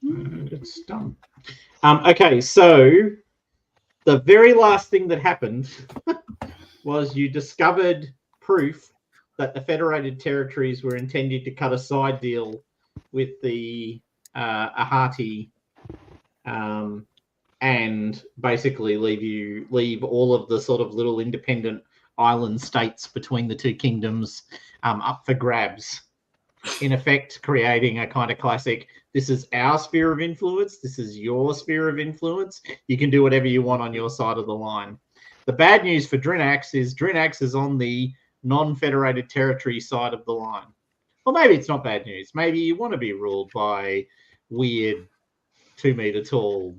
And it's done. Okay, so the very last thing that happened was you discovered proof that the Federated Territories were intending to cut a side deal with the Ahati and basically leave all of the sort of little independent island states between the two kingdoms up for grabs. In effect, creating a kind of classic, this is our sphere of influence, this is your sphere of influence, you can do whatever you want on your side of the line. The bad news for Drinax is on the non-federated territory side of the line. Or maybe it's not bad news. Maybe you want to be ruled by weird 2 meter tall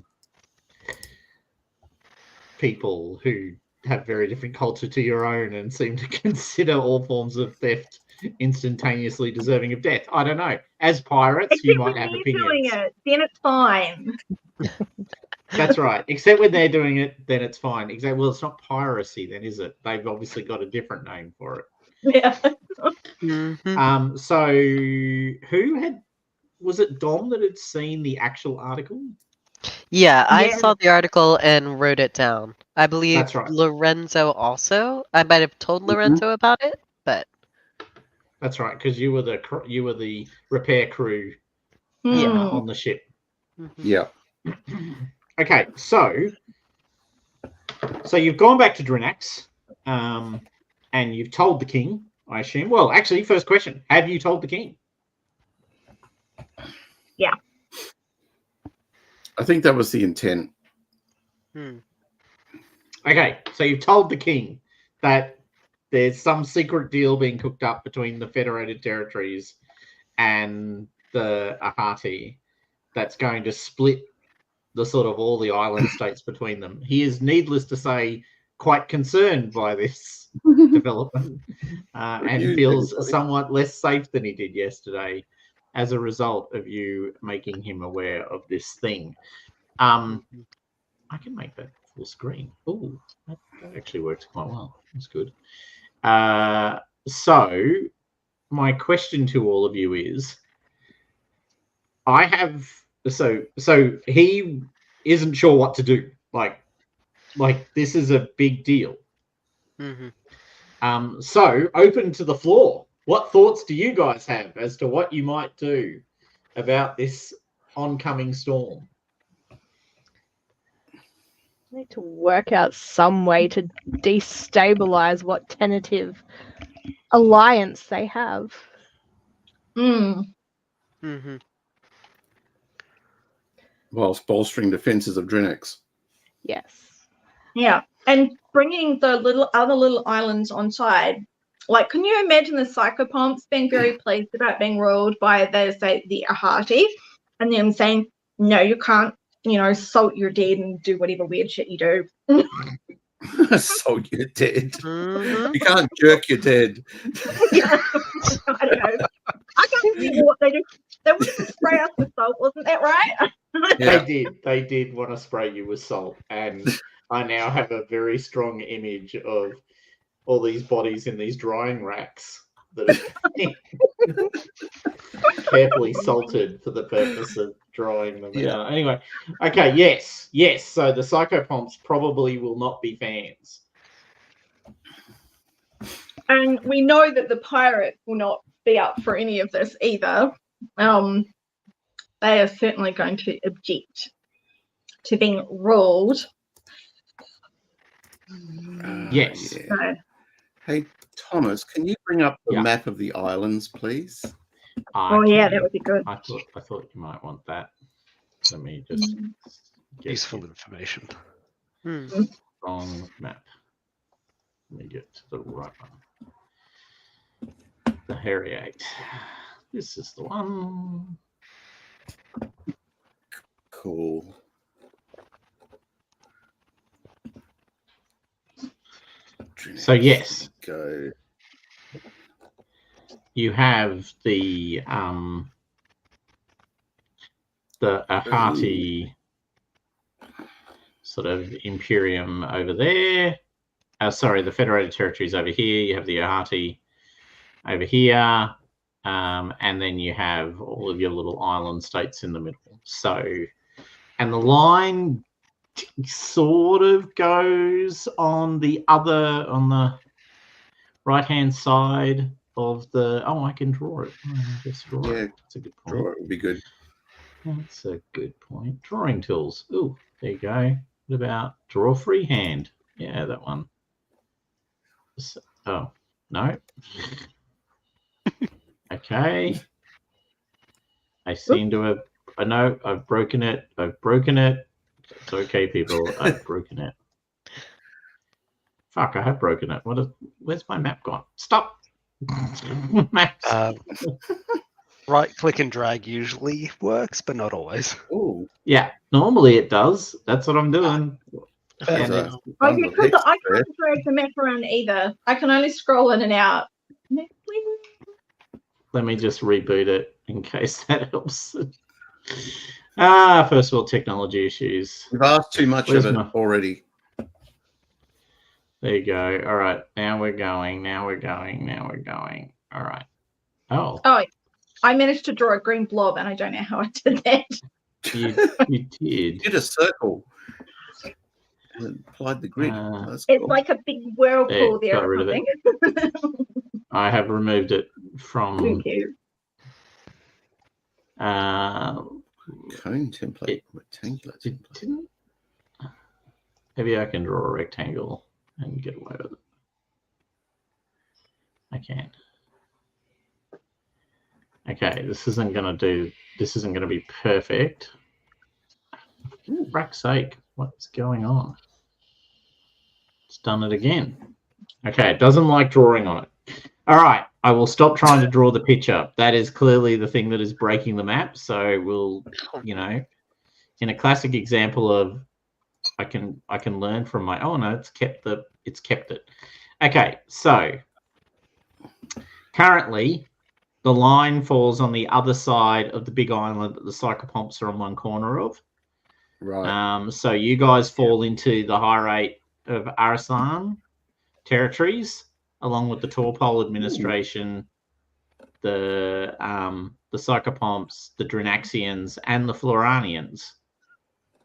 people who have very different culture to your own and seem to consider all forms of theft instantaneously deserving of death. I don't know. As pirates, you might have opinions. Doing it, then it's fine. That's right. Except when they're doing it, then it's fine. Except, well, it's not piracy then, is it? They've obviously got a different name for it. Yeah. So was it Dom that had seen the actual article? Yeah, I saw the article and wrote it down. I believe That's right. Lorenzo also. I might have told Lorenzo about it, but that's right, because you were the repair crew on the ship. Yeah. Okay, so you've gone back to Drinax, and you've told the king, I assume. Well, actually, first question: have you told the king? Yeah. I think that was the intent. Okay, so you've told the king that there's some secret deal being cooked up between the Federated Territories and the Ahati that's going to split the sort of all the island states between them. He is, needless to say, quite concerned by this development and feels somewhat less safe than he did yesterday as a result of you making him aware of this thing. I can make that full screen. Oh, that actually works quite well. That's good. So my question to all of you is, so he isn't sure what to do. Like this is a big deal. So open to the floor. What thoughts do you guys have as to what you might do about this oncoming storm? I need to work out some way to destabilize what tentative alliance they have. Whilst bolstering defenses of Drinax. Yes. Yeah, and bringing the other little islands on side. Like, can you imagine the psychopomps being very pleased about being ruled by, the Ahati, and them saying, no, you can't, salt your dead and do whatever weird shit you do. Salt your dead. You can't jerk your dead. Yeah. I don't know. I can't remember what they do. They wanted to spray us with salt, wasn't that right? Yeah. They did want to spray you with salt, and I now have a very strong image of all these bodies in these drying racks that are carefully salted for the purpose of drying them. Yeah. Anyway, okay, yes. So the psychopomps probably will not be fans. And we know that the pirates will not be up for any of this either. They are certainly going to object to being ruled. Yes. Yeah. So, Hey, Thomas, can you bring up the map of the islands, please? yeah, that would be good. I thought you might want that. Let me just get Useful information. wrong map. Let me get to the right one. The Hairy 8. This is the one. Cool. So yes, go. You have the Ahati sort of Imperium over there. Sorry, the Federated Territories over here. You have the Ahati over here. and then you have all of your little island states in the middle. So, and the line sort of goes on the right-hand side of the. Oh, I can draw it. Just draw it. That's a good point. Draw it would be good. That's a good point. Drawing tools. Ooh, there you go. What about draw freehand? Yeah, that one. Oh, no. Okay. I seem to have. I know I've broken it. It's okay, people. I've broken it. Fuck, I have broken it. Where's my map gone? Stop. Maps. Right click and drag usually works, but not always. Oh, Yeah, normally it does. That's what I'm doing. there's And a I bundle of hex there. can't drag the map around either. I can only scroll in and out. Next, please. let me just reboot it in case that helps. First of all, technology issues. You've asked too much Where's of it my- already. There you go. All right, now we're going. All right. Oh, Oh, I managed to draw a green blob, and I don't know how I did that. you did. You did a circle and applied the grid. That's It's cool. like a big whirlpool There, there got or rid of it. something. I have removed it from. Thank you. Cone template, it- rectangular It template. didn't. Maybe I can draw a rectangle and get away with it. I can. Okay, this isn't gonna be perfect. For frack's sake, what's going on? It's done it again. Okay, it doesn't like drawing on it. All right, I will stop trying to draw the picture. That is clearly the thing that is breaking the map. So we'll, in a classic example of I can learn from my. Oh no, it's kept it. Okay, so currently the line falls on the other side of the big island that the psychopomps are on one corner of. Right. So you guys fall into the high rate of Arasan territories, along with the Torpol administration, the psychopomps, the Drinaxians, and the Floranians.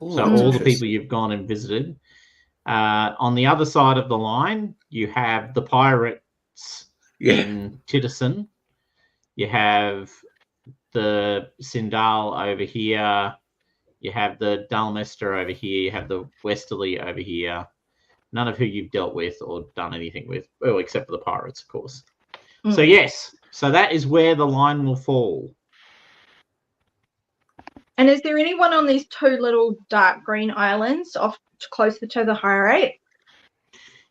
Oh, So that's all the interesting. people you've gone and visited. On the other side of the line, you have the pirates in Tittison. You have the Sindal over here. You have the Dalmester over here. You have the Westerly over here. None of who you've dealt with or done anything with, well, except for the pirates, of course. So yes, so that is where the line will fall. And is there anyone on these two little dark green islands off closer to the high rate?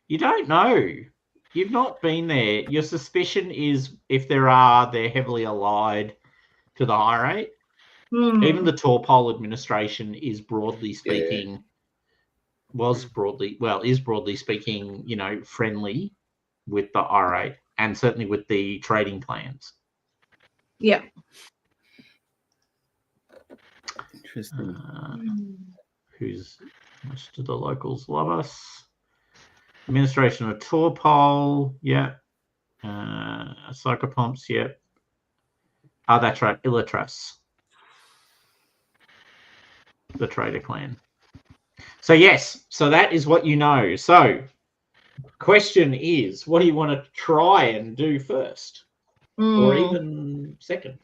You don't know. You've not been there. Your suspicion is if there are, they're heavily allied to the high rate. Even the Torpol administration is broadly speaking, is broadly speaking, friendly with the high rate and certainly with the trading clans. Yeah. Interesting. Who's much do the locals love us? Administration of Torpol, yeah. Psychopomps, yeah. Oh, that's right, Illitras. The trader clan. So yes, so that is what you know. So question is, what do you want to try and do first? Or even second?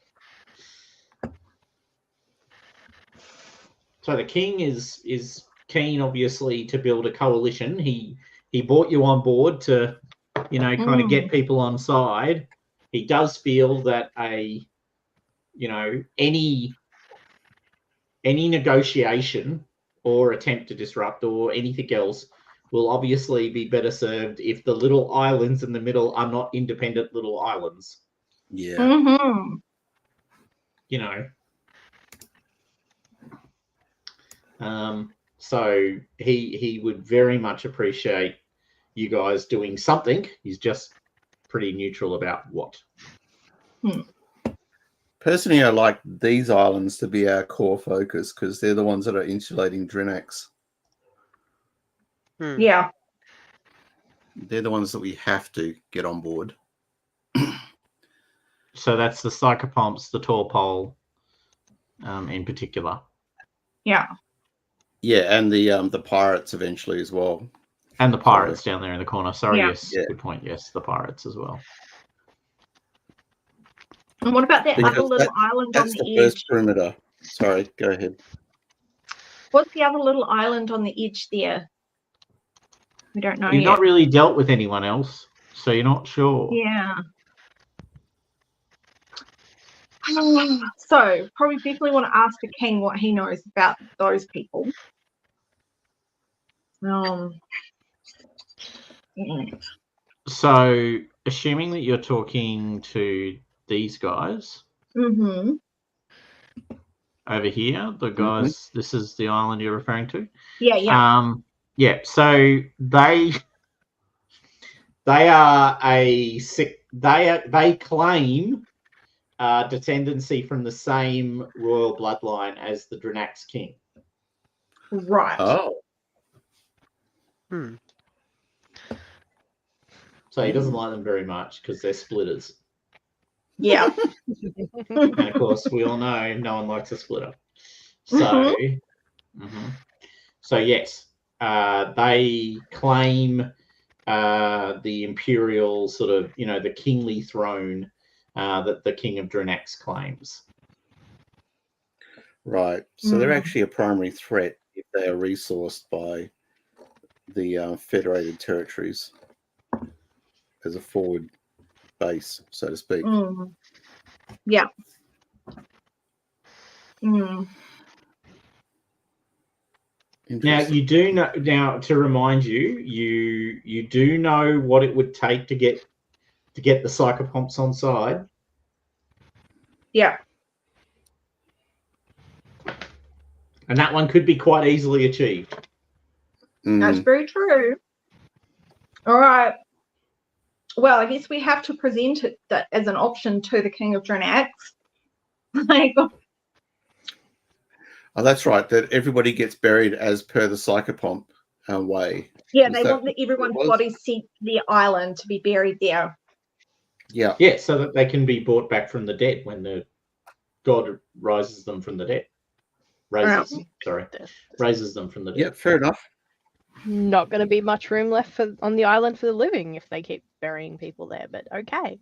So the king is keen, obviously, to build a coalition. He brought you on board to, kind of get people on side. He does feel that any negotiation or attempt to disrupt or anything else will obviously be better served if the little islands in the middle are not independent little islands. Yeah. So he would very much appreciate you guys doing something. He's just pretty neutral about what. Personally, I like these islands to be our core focus because they're the ones that are insulating Drinax. Yeah. They're the ones that we have to get on board. So that's the Psychopomps, the tall pole, in particular, Yeah. Yeah, and the pirates eventually as well. and the pirates down there in the corner. Sorry, Yeah. yes, Yeah. good point. Yes, the pirates as well. And what about that Because other little island on That's the the first edge? perimeter. Sorry, go ahead. What's the other little island on the edge there? We don't know You've yet. not really dealt with anyone else, so you're not sure. Yeah. So probably definitely want to ask the king what he knows about those people. So, assuming that you're talking to these guys Mm-hmm. over here, the guys, this is the island you're referring to. Yeah, yeah. Yeah. So they are they claim descendancy from the same royal bloodline as the Drinax king. Right. Oh, So he doesn't like them very much because they're splitters. Yeah. And of course, we all know no one likes a splitter. So, so yes, they claim the imperial sort of, the kingly throne that the king of Drinax claims. right. So they're actually a primary threat if they are resourced by the Federated Territories as a forward base, so to speak. Yeah. Mm. Now you do know. Now to remind you, you do know what it would take to get the Psychopomps on side. Yeah. And that one could be quite easily achieved. That's very true. All right. Well, I guess we have to present it as an option to the King of Drinax. Like, Oh, that's right. That everybody gets buried as per the Psychopomp way. yeah, Is they that want everyone's what it was? bodies sent to the island to be buried there. Yeah. Yeah, so that they can be brought back from the dead when the god rises them from the dead. Raises them from the dead. Yeah, fair enough. Not going to be much room left on the island for the living if they keep burying people there, but okay.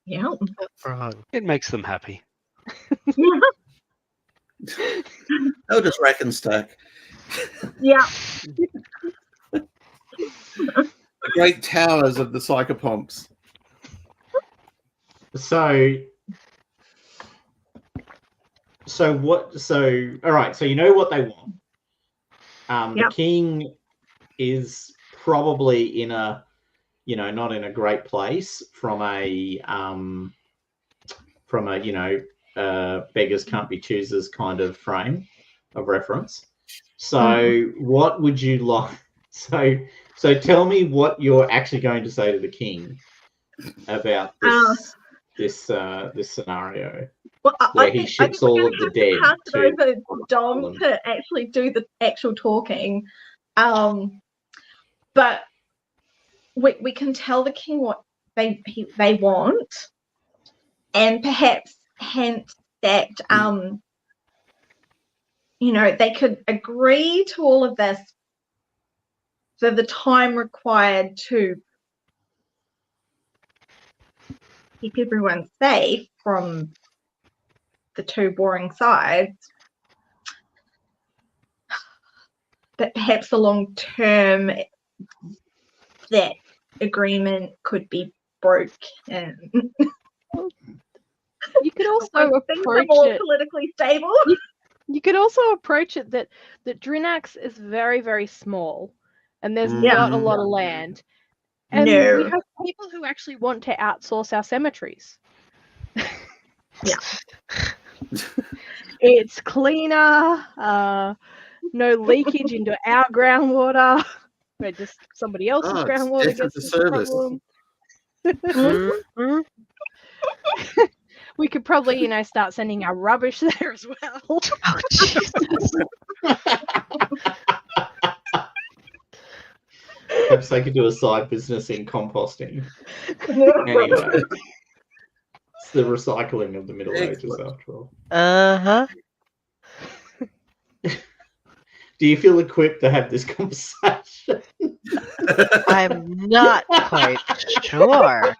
Yeah. Wrong. It makes them happy. They'll just rack and stack. Yeah. The great towers of the Psychopomps. All right, so you know what they want. Yep. The king is probably in a, not in a great place from a beggars can't be choosers kind of frame of reference. So what would you like? So tell me what you're actually going to say to the king about this scenario. Well, Where he ships all of the dead pass it to over to Dom to actually do the actual talking. But we can tell the king what they want, and perhaps hint that they could agree to all of this for the time required to keep everyone safe from the two warring sides, but perhaps the long term that agreement could be broken. You could also Things are approach more it. politically stable. You could also approach it that Drinax is very, very small, and there's not a lot of land. And we have people who actually want to outsource our cemeteries. Yeah. It's cleaner, no leakage into our groundwater. Where just somebody else's groundwater gets the service. problem. We could probably, start sending our rubbish there as well. Oh, Jesus. Perhaps they could do a side business in composting. Anyway. It's the recycling of the Middle Ages, Excellent. after all. Uh-huh. Do you feel equipped to have this conversation? I'm not quite sure.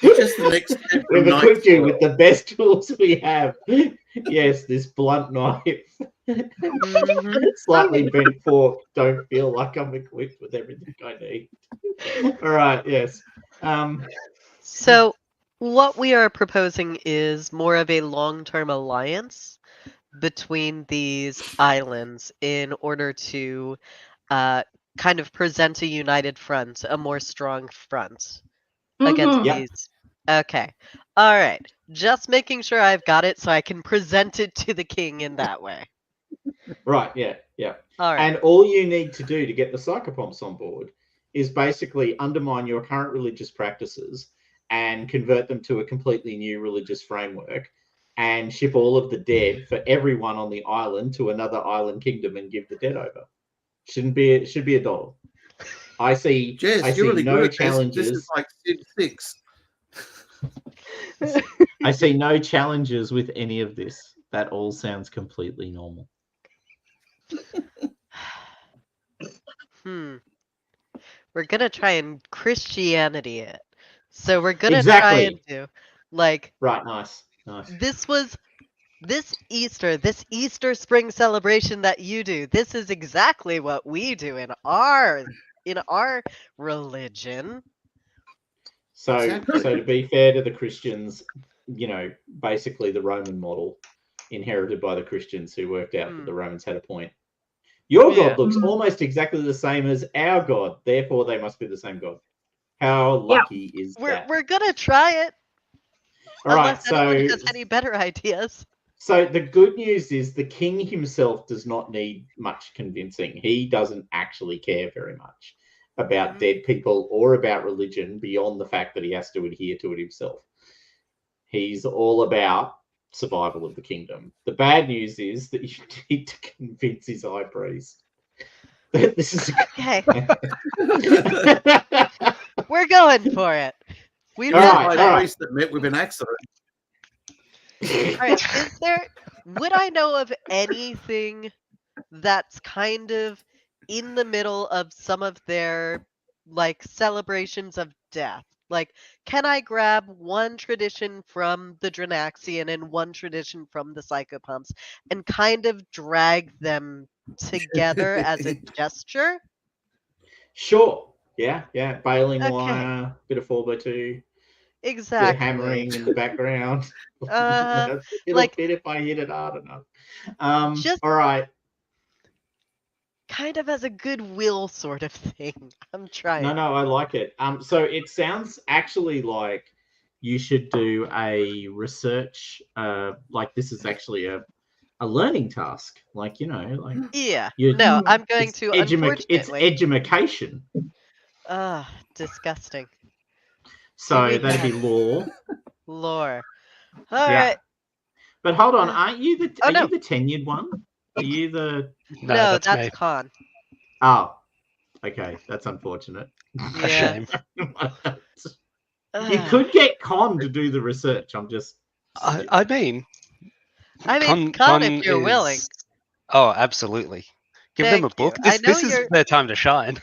It's just the next step from We've equipped you Nightfall. with the best tools we have. Yes, this blunt knife, Mhm. slightly bent fork. Don't feel like I'm equipped with everything I need. All right, yes. So, what we are proposing is more of a long-term alliance between these islands in order to kind of present a united front, a more strong front against Mhm. Yep. these. Okay. All right. Just making sure I've got it so I can present it to the king in that way. Right, yeah. All right. And all you need to do to get the psychopomps on board is basically undermine your current religious practices and convert them to a completely new religious framework and ship all of the dead for everyone on the island to another island kingdom and give the dead over. It should be a $1. I see Jess, you're really good no at this. This challenges. is like Civ 6. I see no challenges with any of this. That all sounds completely normal. We're gonna try and Christianity it. So we're gonna try Exactly. and do like Right, nice. this Easter spring celebration that you do. This is exactly what we do in our religion. So Exactly. to be fair to the Christians, basically the Roman model inherited by the Christians who worked out that the Romans had a point. Your Yeah. God looks almost exactly the same as our God, therefore they must be the same God. How lucky is that? We're gonna try it. All right, Unless anyone has any better ideas. So the good news is the king himself does not need much convincing. He doesn't actually care very much about dead people or about religion beyond the fact that he has to adhere to it himself. He's all about survival of the kingdom. The bad news is that you need to convince his high priest. This is okay. We're going for it. We've got a priest that met with an accident. All right. Would I know of anything that's kind of in the middle of some of their like celebrations of death? Like, can I grab one tradition from the Drinaxian and one tradition from the Psychopumps and kind of drag them together as a gesture? Sure. Yeah. Baling wire, bit of 4x2. Exactly. Bit of hammering in the background. It'll fit if I hit it hard enough. All right. Kind of as a goodwill sort of thing. I'm trying. No, I like it. So it sounds actually like you should do a research. Like this is actually a learning task. Like yeah. No, I'm going to. Unfortunately, it's edumacation. Disgusting. So that'd be lore. Lore. All right. But hold on, aren't you the you the tenured one? Are you the? No, that's me. Con. Oh, okay, that's unfortunate. Yeah. Shame. You could get Con to do the research. I'm just. I mean, Con if you're willing. Oh, absolutely. Give them a book. This is their time to shine.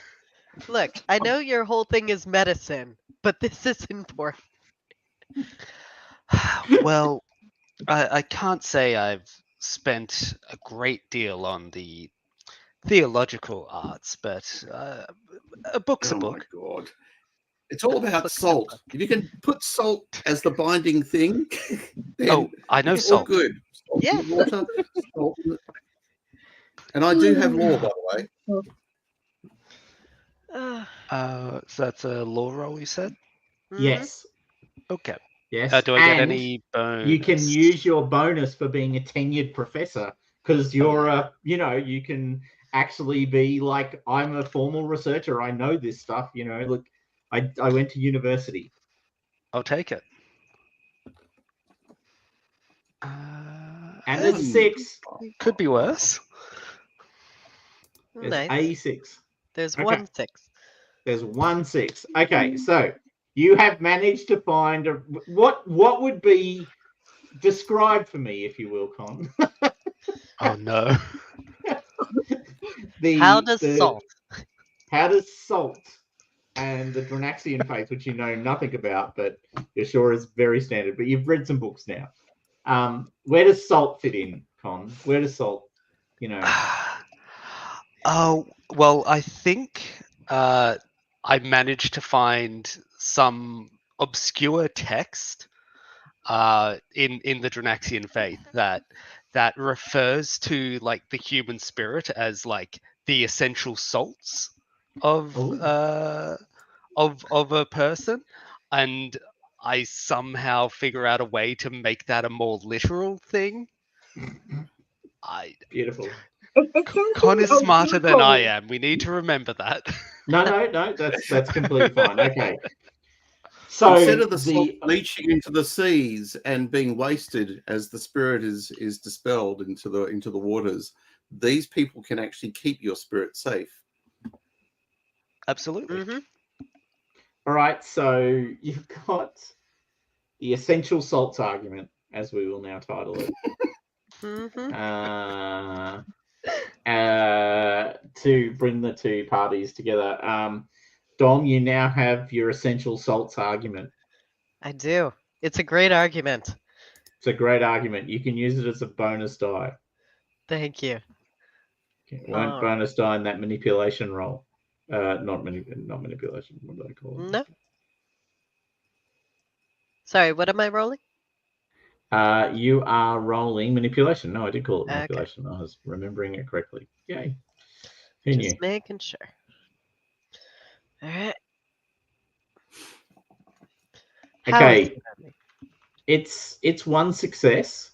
Look, I know your whole thing is medicine, but this is important. Well, I can't say I've spent a great deal on the theological arts, but a book's a book. Oh my god. It's all about salt. If you can put salt as the binding thing, then I know it's salt. all good. Salt in the water, salt in the... And I do have law, by the way. So that's a law roll, you said? Yes. Okay. Yes. Do I get any bonus? You can use your bonus for being a tenured professor because you're you can actually be like, I'm a formal researcher. I know this stuff. Look, I went to university. I'll take it. And there's a 6. Could be worse. There's nice. a 6. There's 1 6. There's 1 6. Okay, so You have managed to find what would be described for me, if you will, Con. Oh no. How does salt? How does salt and the Drinaxian faith, which you know nothing about, but you're sure is very standard, but you've read some books now. Where does salt fit in, Con? Where does salt, Oh, well, I think I managed to find some obscure text in the Drinaxian faith that refers to like the human spirit as like the essential salts of of a person, and I somehow figure out a way to make that a more literal thing. Beautiful. Con is smarter than I am. We need to remember that. No, that's completely fine. Okay. So instead of the salt leaching into the seas and being wasted as the spirit is dispelled into the waters, these people can actually keep your spirit safe. Absolutely. Mm-hmm. All right, so you've got the essential salts argument, as we will now title it. Mm-hmm. To bring the two parties together. Dom, you now have your essential salts argument. I do. It's a great argument. It's a great argument. You can use it as a bonus die. Thank you. Okay, won't bonus die in that manipulation roll. Not manipulation. What do I call it? No. Sorry, what am I rolling? You are rolling manipulation. No, I did call it Okay. manipulation. I was remembering it correctly. Yay. Who Just knew? making sure. All right. Okay. It's one success.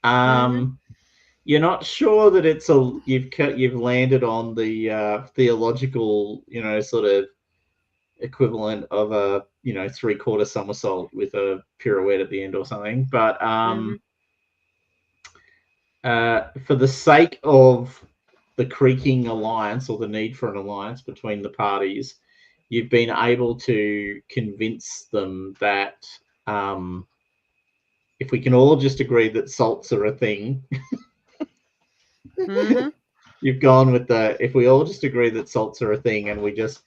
You're not sure that it's you've landed on the theological, sort of equivalent of a 3/4 somersault with a pirouette at the end or something, but for the sake of the creaking alliance or the need for an alliance between the parties, you've been able to convince them that if we can all just agree that salts are a thing, you've gone with if we all just agree that salts are a thing and we just,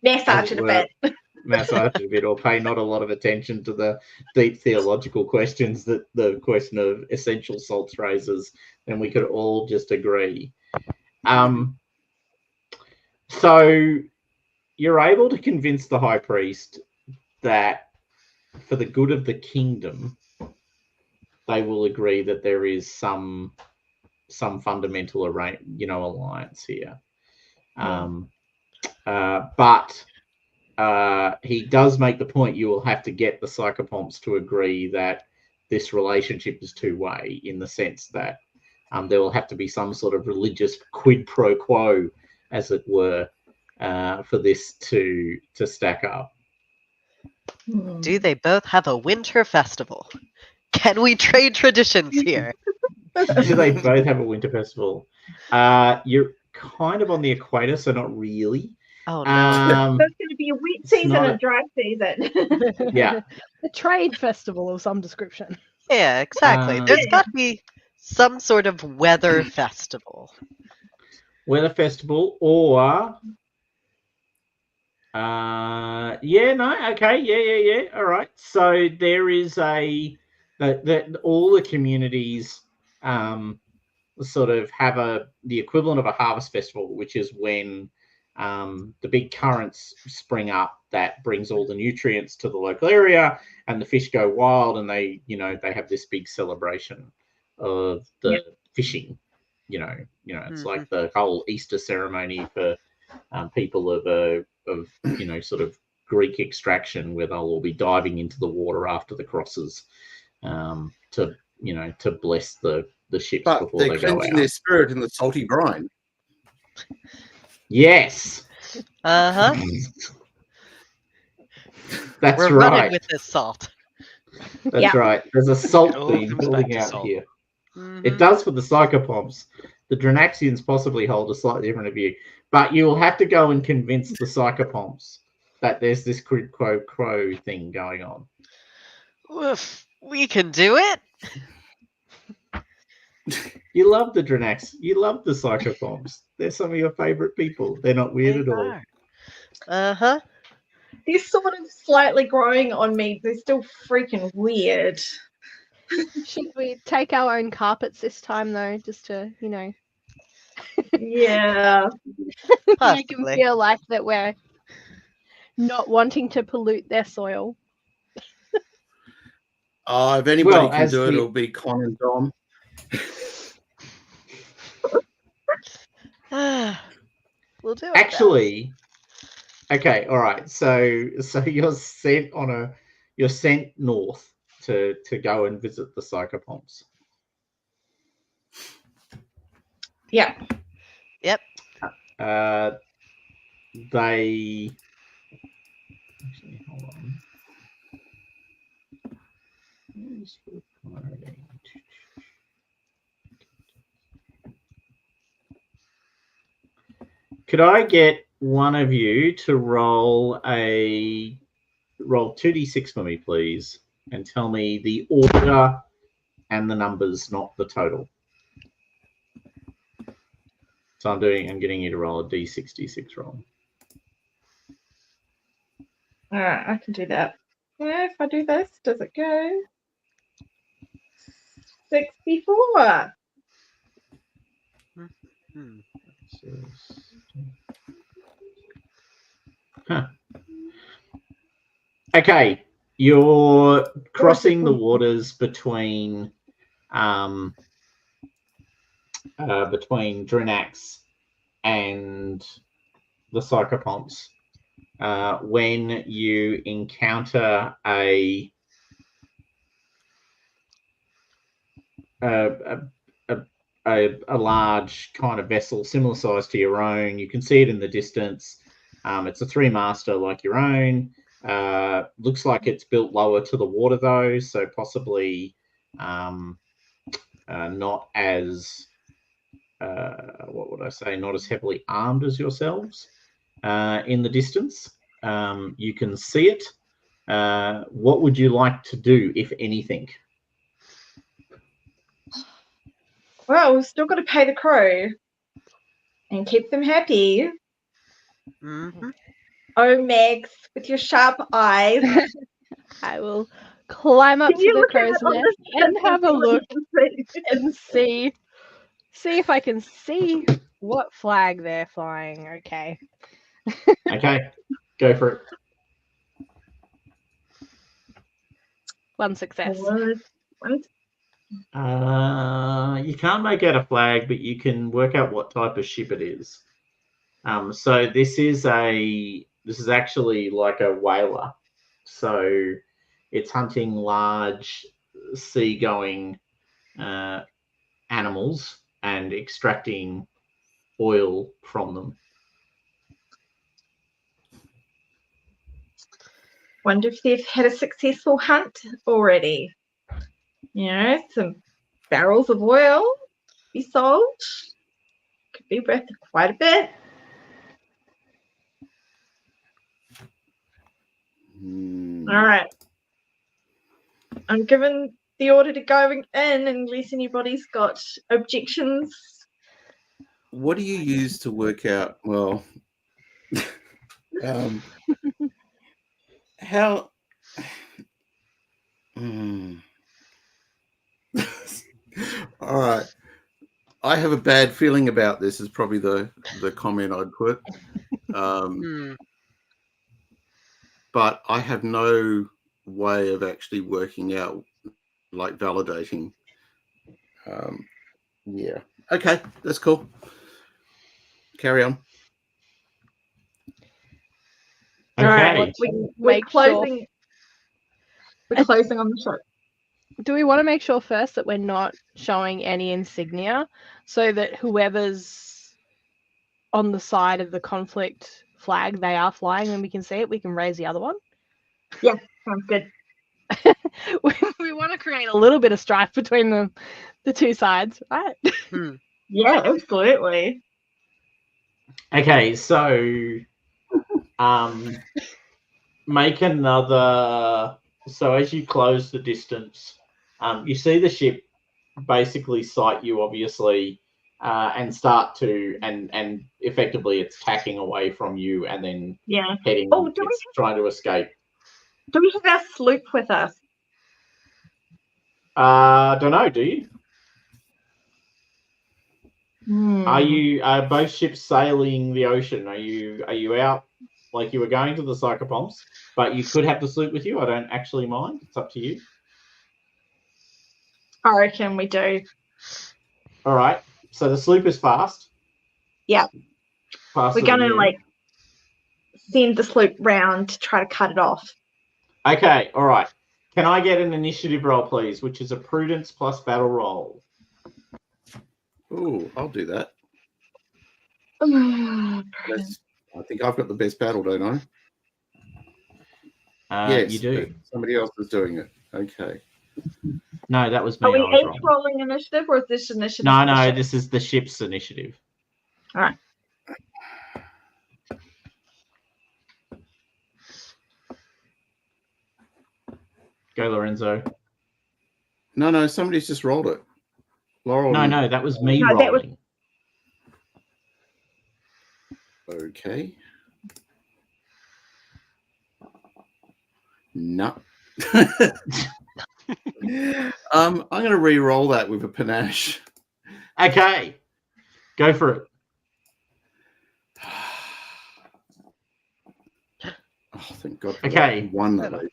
massage it a bit. Massage it a bit, or pay not a lot of attention to the deep theological questions that the question of essential salts raises, then we could all just agree. So you're able to convince the high priest that for the good of the kingdom, they will agree that there is some fundamental alliance here. But he does make the point you will have to get the psychopomps to agree that this relationship is two-way, in the sense that there will have to be some sort of religious quid pro quo, as it were, for this to stack up. Do they both have a winter festival? Can we trade traditions here? Do they both have a winter festival? You're kind of on the equator, so not really. Oh no. So it's going to be a wet season and a dry season. Yeah. A trade festival of some description. Yeah, exactly. There's got to be some sort of weather festival. Weather festival, or all right. So there is that all the communities sort of have the equivalent of a harvest festival, which is when the big currents spring up that brings all the nutrients to the local area, and the fish go wild, and they have this big celebration of the fishing. It's like the whole Easter ceremony for people of sort of Greek extraction, where they'll all be diving into the water after the crosses to bless the ships before they go out. They're cleansing their spirit in the salty brine. Yes. Uh-huh. That's We're right. running with this salt. That's right. There's a salt theme building out here. It does for the psychopomps. The Drinaxians possibly hold a slightly different view, but you will have to go and convince the psychopomps that there's this quid pro quo thing going on. Oof, we can do it. You love the Drinax. You love the psychopoms. They're some of your favorite people. They're not weird at all. Uh-huh. They're sort of slightly growing on me. They're still freaking weird. Should we take our own carpets this time, though, just to, Yeah. make them Possibly. feel like that we're not wanting to pollute their soil? If anybody Well, can as do it, the- it'll be Con and Dom. We'll do it. Actually, okay, all right. So you're sent north to go and visit the psychopoms. Yeah. Yep. They actually hold on. Where's the priority? Could I get one of you to roll 2d6 for me, please, and tell me the order and the numbers, not the total. So I'm getting you to roll a d6 roll. All right, I can do that. Yeah, if I do this, does it go? 64. Hmm. Huh. Okay, you're crossing the waters between Drinax and the psychopoms when you encounter a large kind of vessel similar size to your own. You can see it in the distance. It's a 3-master like your own. Looks like it's built lower to the water though, so possibly not as what would I say? Not as heavily armed as yourselves. In the distance, you can see it. What would you like to do, if anything? Well, we've still got to pay the crew and keep them happy. Mm-hmm. Oh, Megs, with your sharp eyes. I will climb up Can to you the look at crow's it on nest the and have a look screen? and see if I can see what flag they're flying. Okay. Okay, go for it. One success. What? You can't make out a flag, but you can work out what type of ship it is. So this is actually like a whaler. So it's hunting large seagoing animals and extracting oil from them. Wonder if they've had a successful hunt already. Some barrels of oil be sold. Could be worth quite a bit. All right. I'm giving the order to going in unless anybody's got objections. What do you use to work out? Well, how? All right. I have a bad feeling about this. Is probably the comment I'd put. But I have no way of actually working out, like validating. Yeah. Okay, that's cool. Carry on. Okay. All right, we're closing. We're closing on the shot. Do we want to make sure first that we're not showing any insignia so that whoever's on the side of the conflict flag they are flying and we can see it, we can raise the other one? Yeah, sounds good. we want to create a little bit of strife between the two sides, right? Yeah, absolutely. Okay, so make another. So as you close the distance, you see the ship basically sight you, obviously, and start to and effectively it's tacking away from you and then heading. Oh, it's trying to escape. do we have our sloop with us? Don't know. Do you? Are both ships sailing the ocean? Are you out like you were going to the psychopomps, but you could have the sloop with you? I don't actually mind. It's up to you. I reckon we do. All right. So the sloop is fast. Yeah. Faster We're gonna than you. send the sloop round to try to cut it off. Okay. All right. Can I get an initiative roll, please, which is a prudence plus battle roll? Oh, I'll do that. Yes, I think I've got the best battle, don't I? Yes, you do. Somebody else is doing it. Okay. No, that was me. Are we I was each rolling initiative, or is this initiative? No, this is the ship's initiative. All right. Go, Lorenzo. No, somebody's just rolled it. Laurel. No, that was me rolling. Okay. No. I'm going to re-roll that with a panache. Okay. Go for it. Oh, thank God for Okay. that one.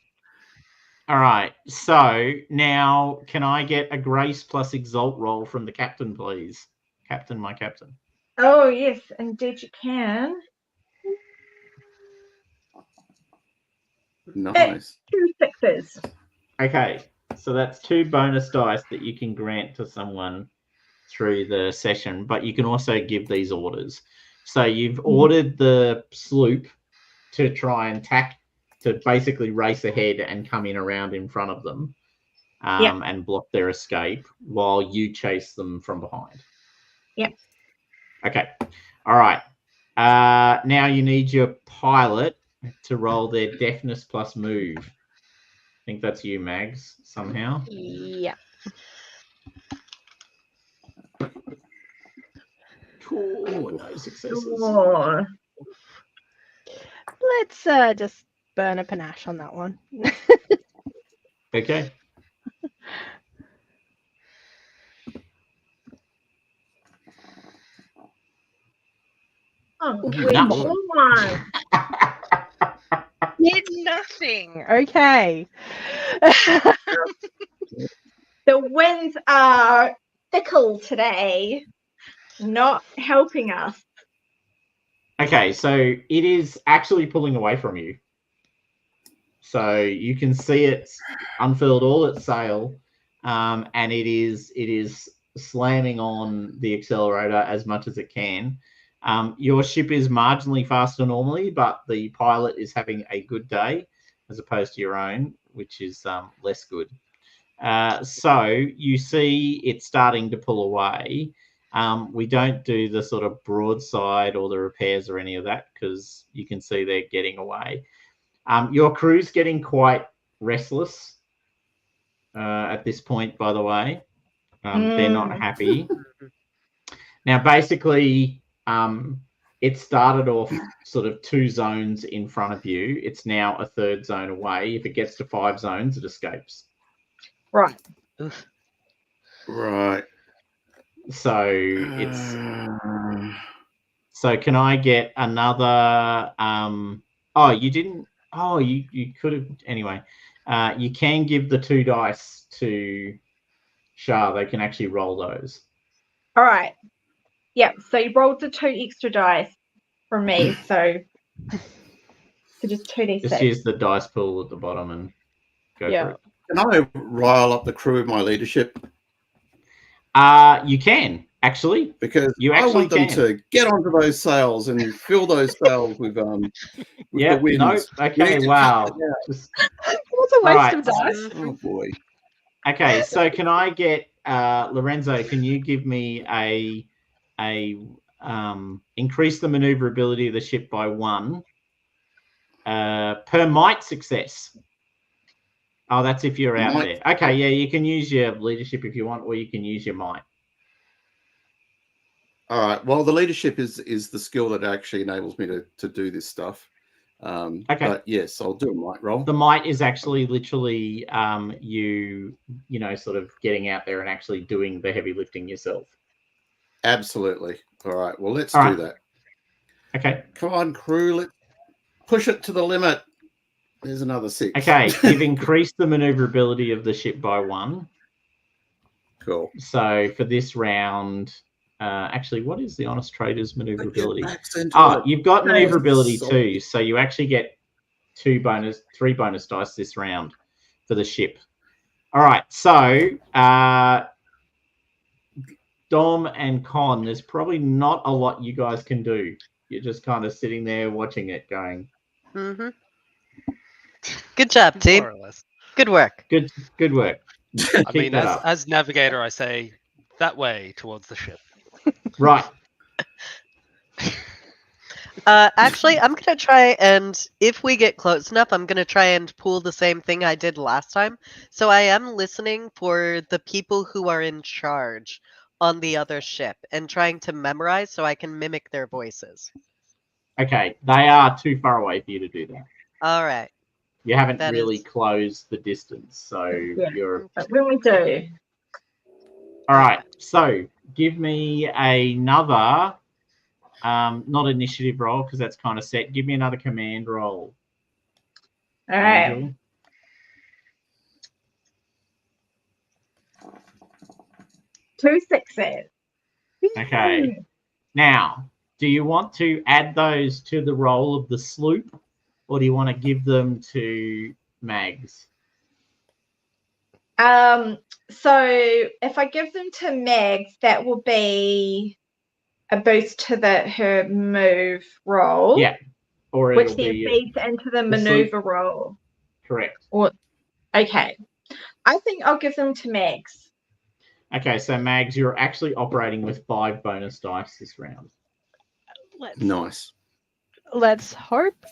All right. So now, can I get a grace plus exalt roll from the captain, please? Captain, my captain. Oh yes, indeed you can. Nice. 2 6s. Okay. So that's 2 bonus dice that you can grant to someone through the session, but you can also give these orders. So you've ordered the sloop to try and to basically race ahead and come in around in front of them and block their escape while you chase them from behind. Yep. Okay. All right. Now you need your pilot to roll their deafness plus move. I think that's you, Mags, somehow. Yeah. Cool. No successes. Oh. Let's just burn a panache on that one. Okay. Oh, No. Did nothing. Okay. The winds are fickle today, not helping us. Okay, so it is actually pulling away from you. So you can see it's unfurled all its sail, and it is slamming on the accelerator as much as it can. Your ship is marginally faster normally, but the pilot is having a good day as opposed to your own, which is less good. So you see it starting to pull away. We don't do the sort of broadside or the repairs or any of that because you can see they're getting away. Your crew's getting quite restless at this point, by the way. They're not happy. Now, basically, it started off sort of 2 zones in front of you. It's now a 3rd zone away. If it gets to 5 zones, it escapes. Right. Right. So it's... So can I get another... Oh, you didn't... Oh, you could have... Anyway, you can give the 2 dice to Shah. They can actually roll those. All right. Yep. So you rolled the 2 extra dice from me. So just 2d6. Just use the dice pool at the bottom and go for it. Can I rile up the crew with my leadership? You can actually, because you I want them to get onto those sails and fill those sails with the wind. Nope. Okay. Wow. It was a waste of dice. Oh boy. Okay. So can I get Lorenzo? Can you give me a increase the maneuverability of the ship by 1, per might success. Oh, that's if you're out Might. there. Okay, yeah, you can use your leadership if you want, or you can use your might. All right. Well, the leadership is the skill that actually enables me to do this stuff. Okay. But yes, I'll do a might roll. The might is actually literally you know, sort of getting out there and actually doing the heavy lifting yourself. Absolutely. All right. Well, let's All do right. that. Okay. Come on, crew. Let's push it to the limit. There's another 6. Okay, you've increased the maneuverability of the ship by 1. Cool. So for this round, actually, what is the honest trader's maneuverability? You've got maneuverability too, so you actually get 3 bonus dice this round for the ship. All right, so Dom and Con, there's probably not a lot you guys can do. You're just kind of sitting there watching it going. Mm-hmm. Good job, team. More or less. Good work. Good work. I mean, as navigator, I say that way towards the ship. Right. Actually, I'm gonna try and, if we get close enough, I'm gonna try and pull the same thing I did last time. So I am listening for the people who are in charge on the other ship and trying to memorize so I can mimic their voices. Okay, they are too far away for you to do that. All right. You haven't That really is- closed the distance, so you're. But when we do, All right, so give me another, not initiative roll because that's kind of set. Give me another command roll. all right. Angel. Two success. Okay. Now, do you want to add those to the roll of the sloop, or do you want to give them to Mags? So if I give them to Megs, that will be a boost to her move roll. Yeah. Or which it'll then be feeds into the maneuver roll. correct. Okay. I think I'll give them to Megs. Okay, so Mags, you're actually operating with 5 bonus dice this round. Nice. Let's hope.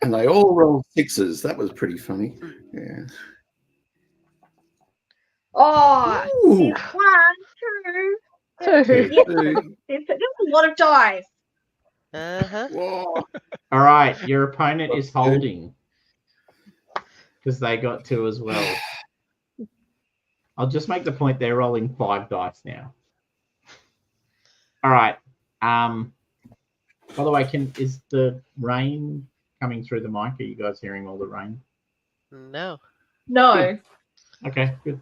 And they all rolled 6s. That was pretty funny. Yeah. Oh, Ooh. there's 1, 2. Two. Yeah, there's a lot of dice. Uh-huh. Whoa. All right, your opponent is holding because they got 2 as well. I'll just make the point they're rolling 5 dice now. All right. By the way, is the rain coming through the mic? Are you guys hearing all the rain? No. No. Okay, good.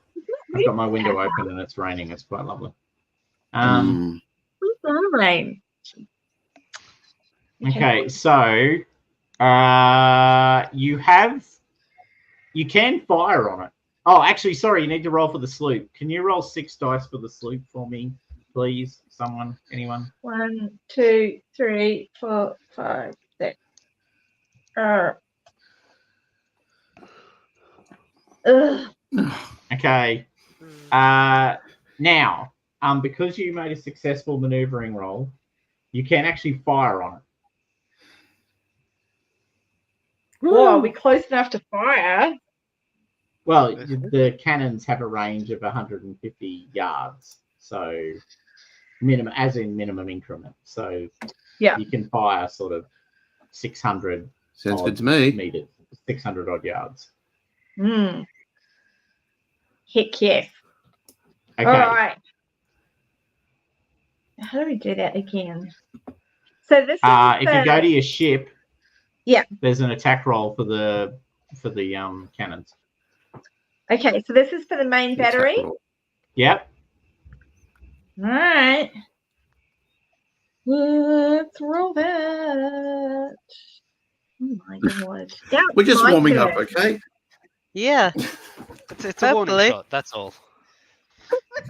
I've got my window open and it's raining. It's quite lovely. Rain. Okay, so you can fire on it. Oh, actually, sorry, you need to roll for the sloop. Can you roll 6 dice for the sloop for me, please? Someone, anyone? 1, 2, 3, 4, 5, 6. Okay. Now, because you made a successful maneuvering roll, you can actually fire on it. Whoa, are we close enough to fire? Well, the cannons have a range of 150 yards, so minimum, as in minimum increment. So yeah, you can fire sort of 600. Sounds good to me. Meters, 600 odd yards. Heck yes. Okay. All right. How do we do that again? So this is if you go to your ship, yeah, there's an attack roll for the cannons. Okay, so this is for the main battery. Yep. All right. Let's roll that. Oh my god. We're just warming up, okay? Yeah. It's a warning shot, that's all.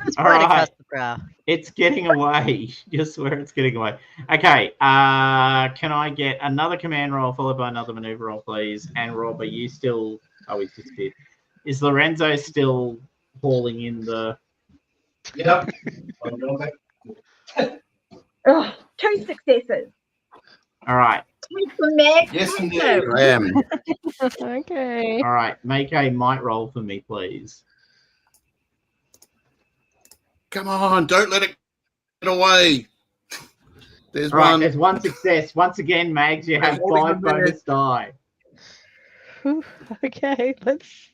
It's All right right. across the brow. It's getting away. Just where it's getting away. Okay. Can I get another command roll followed by another maneuver roll, please? And Rob, are you still? Oh, he's disappeared. Is Lorenzo still hauling in the? Yep. Oh, 2 successes. All right. Take the Meg. Yes, take indeed, them. I am. Okay. All right. Make a might roll for me, please. Come on, don't let it get away. There's All right. one. There's one success. Once again, Mags, you have holding 5 the bonus die. Whew, okay, let's.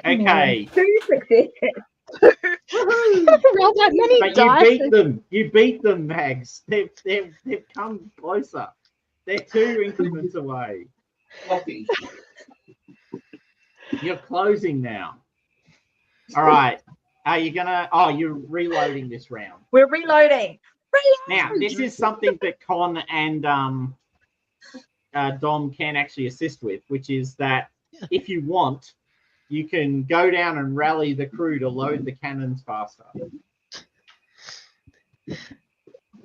Okay. 2 successes. Roll that many But you dice. beat them. You beat them, Mags. They've come closer. They're 2 increments away. Lucky. You're closing now. All right. Are you gonna? Oh, you're reloading this round. We're reloading. Now, this is something that Con and Dom can actually assist with, which is that if you want, you can go down and rally the crew to load the cannons faster.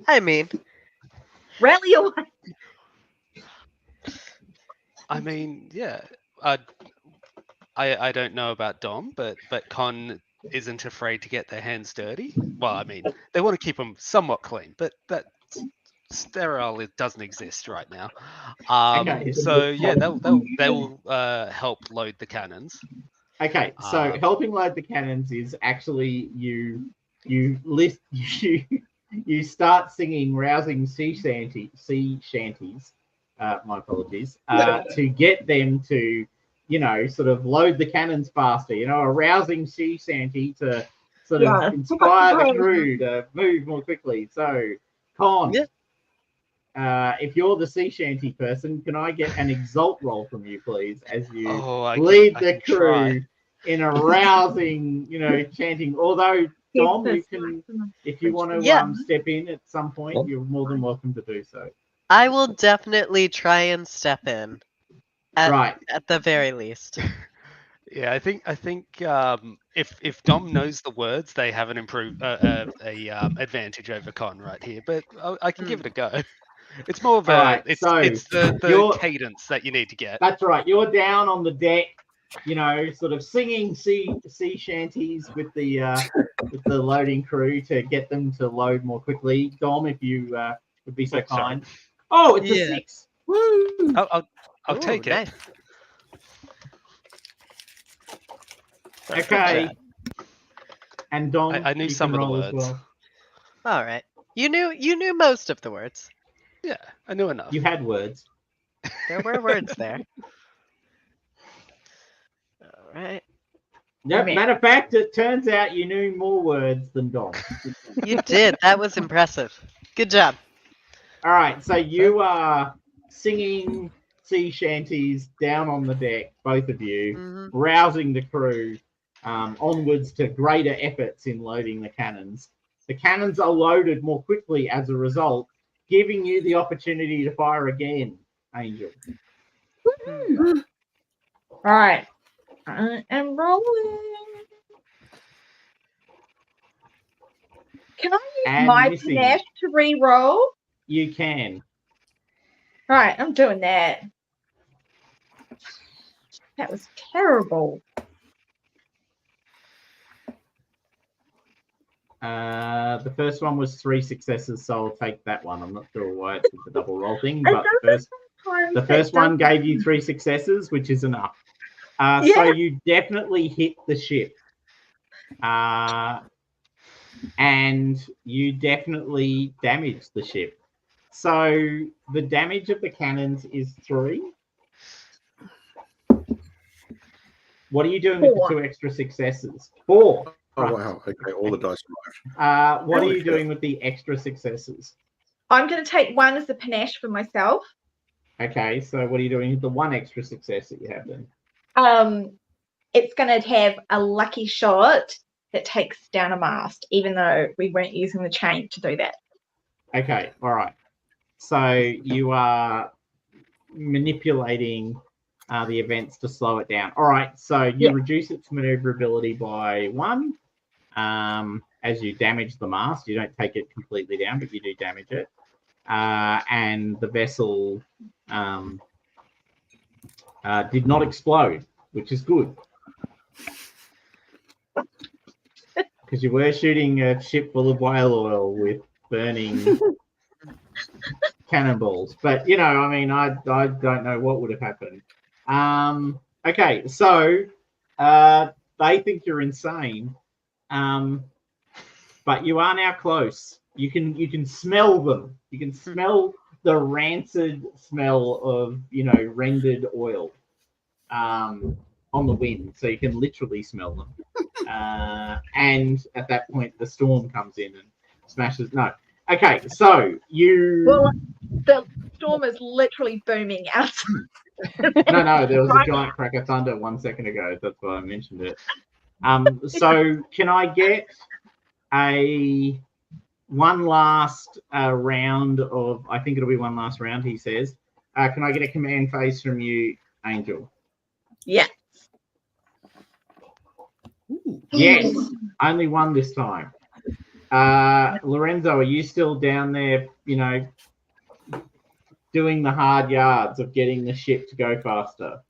I mean, Rally away. I mean, yeah. I don't know about Dom, but Con isn't afraid to get their hands dirty. Well, I mean, they want to keep them somewhat clean, but that sterile it doesn't exist right now. Okay. So yeah, they'll help load the cannons. Okay, so Um, helping load the cannons is actually you start singing rousing sea shanties. My apologies. To get them to, sort of load the cannons faster. A rousing sea shanty to sort of inspire the crew to move more quickly. So, Con, if you're the sea shanty person, can I get an exalt roll from you, please, as you lead the crew in a rousing, chanting. Although, Dom, you can, if you want to step in at some point, you're more than welcome to do so. I will definitely try and step in. Right. At the very least. Yeah, I think if Dom knows the words, they have an advantage over Con right here. But I can give it a go. It's more of it's the cadence that you need to get. That's right. You're down on the deck, sort of singing sea shanties with the loading crew to get them to load more quickly. Dom, if you would be so kind. Oh, it's a 6. Woo! I'll take it. Nice. Okay. And Dom, I knew some of the words. Well. All right. You knew most of the words. Yeah, I knew enough. You had words. There were words there. All right. No, matter of fact, it turns out you knew more words than Dom. You did. That was impressive. Good job. All right, so you are singing sea shanties down on the deck, both of you, rousing the crew onwards to greater efforts in loading the cannons. The cannons are loaded more quickly as a result, giving you the opportunity to fire again, Angel. All right. I am rolling. Can I use my panache to re-roll? You can. All right, I'm doing that. That was terrible. The first one was 3 successes, so I'll take that one. I'm not sure why it's the double roll thing, but the first one gave you 3 successes, which is enough. So you definitely hit the ship. And you definitely damaged the ship. So the damage of the cannons is 3. What are you doing with the 2 extra successes? 4. Oh, wow. Okay, all the dice arrived. What are you doing with the extra successes? I'm going to take 1 as a panache for myself. Okay, so what are you doing with the 1 extra success that you have then? It's going to have a lucky shot that takes down a mast, even though we weren't using the chain to do that. Okay, all right. So you are manipulating the events to slow it down. All right, so you reduce its maneuverability by 1 as you damage the mast. You don't take it completely down, but you do damage it. And the vessel did not explode, which is good. Because you were shooting a ship full of whale oil with burning cannonballs. But, you know, I mean, I don't know what would have happened. Okay, so they think you're insane. But you are now close. You can smell them. You can smell the rancid smell of, you know, rendered oil on the wind. So you can literally smell them. And at that point, the storm comes in and smashes. No. Okay, so you. Well, the storm is literally booming out. No, there was a giant crack of thunder 1 second ago. That's why I mentioned it. So can I get one last round of? I think it'll be one last round. He says. Can I get a command phase from you, Angel? Yeah. Yes, only one this time. Lorenzo, are you still down there, you know, doing the hard yards of getting the ship to go faster?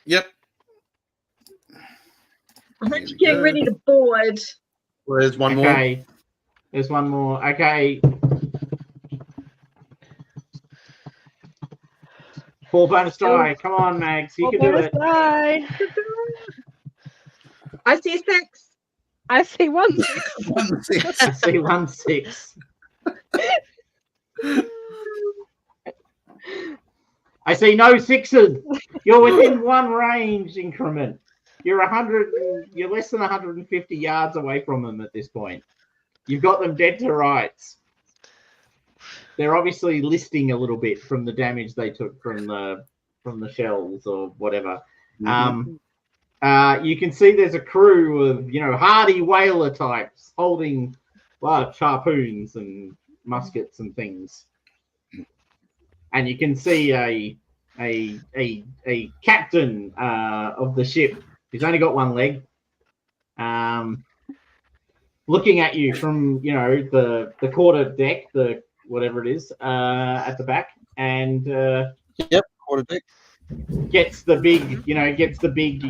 Yep. I think you're getting ready to board. Well, there's one more. Okay, there's one more. Okay. 4 bonus die. Come on, Mags. You can do it. Die. I see 6. I see 1 6. I see 1 6. I see no 6s. You're within 1 range increment. You're less than 150 yards away from them at this point. You've got them dead to rights. They're obviously listing a little bit from the damage they took from the shells or whatever. You can see there's a crew of, you know, hardy whaler types holding large harpoons and muskets and things. And you can see a captain of the ship who's only got 1 leg, looking at you from, you know, the quarter deck, the whatever it is, at the back, and Yep, quarter deck. gets the big, you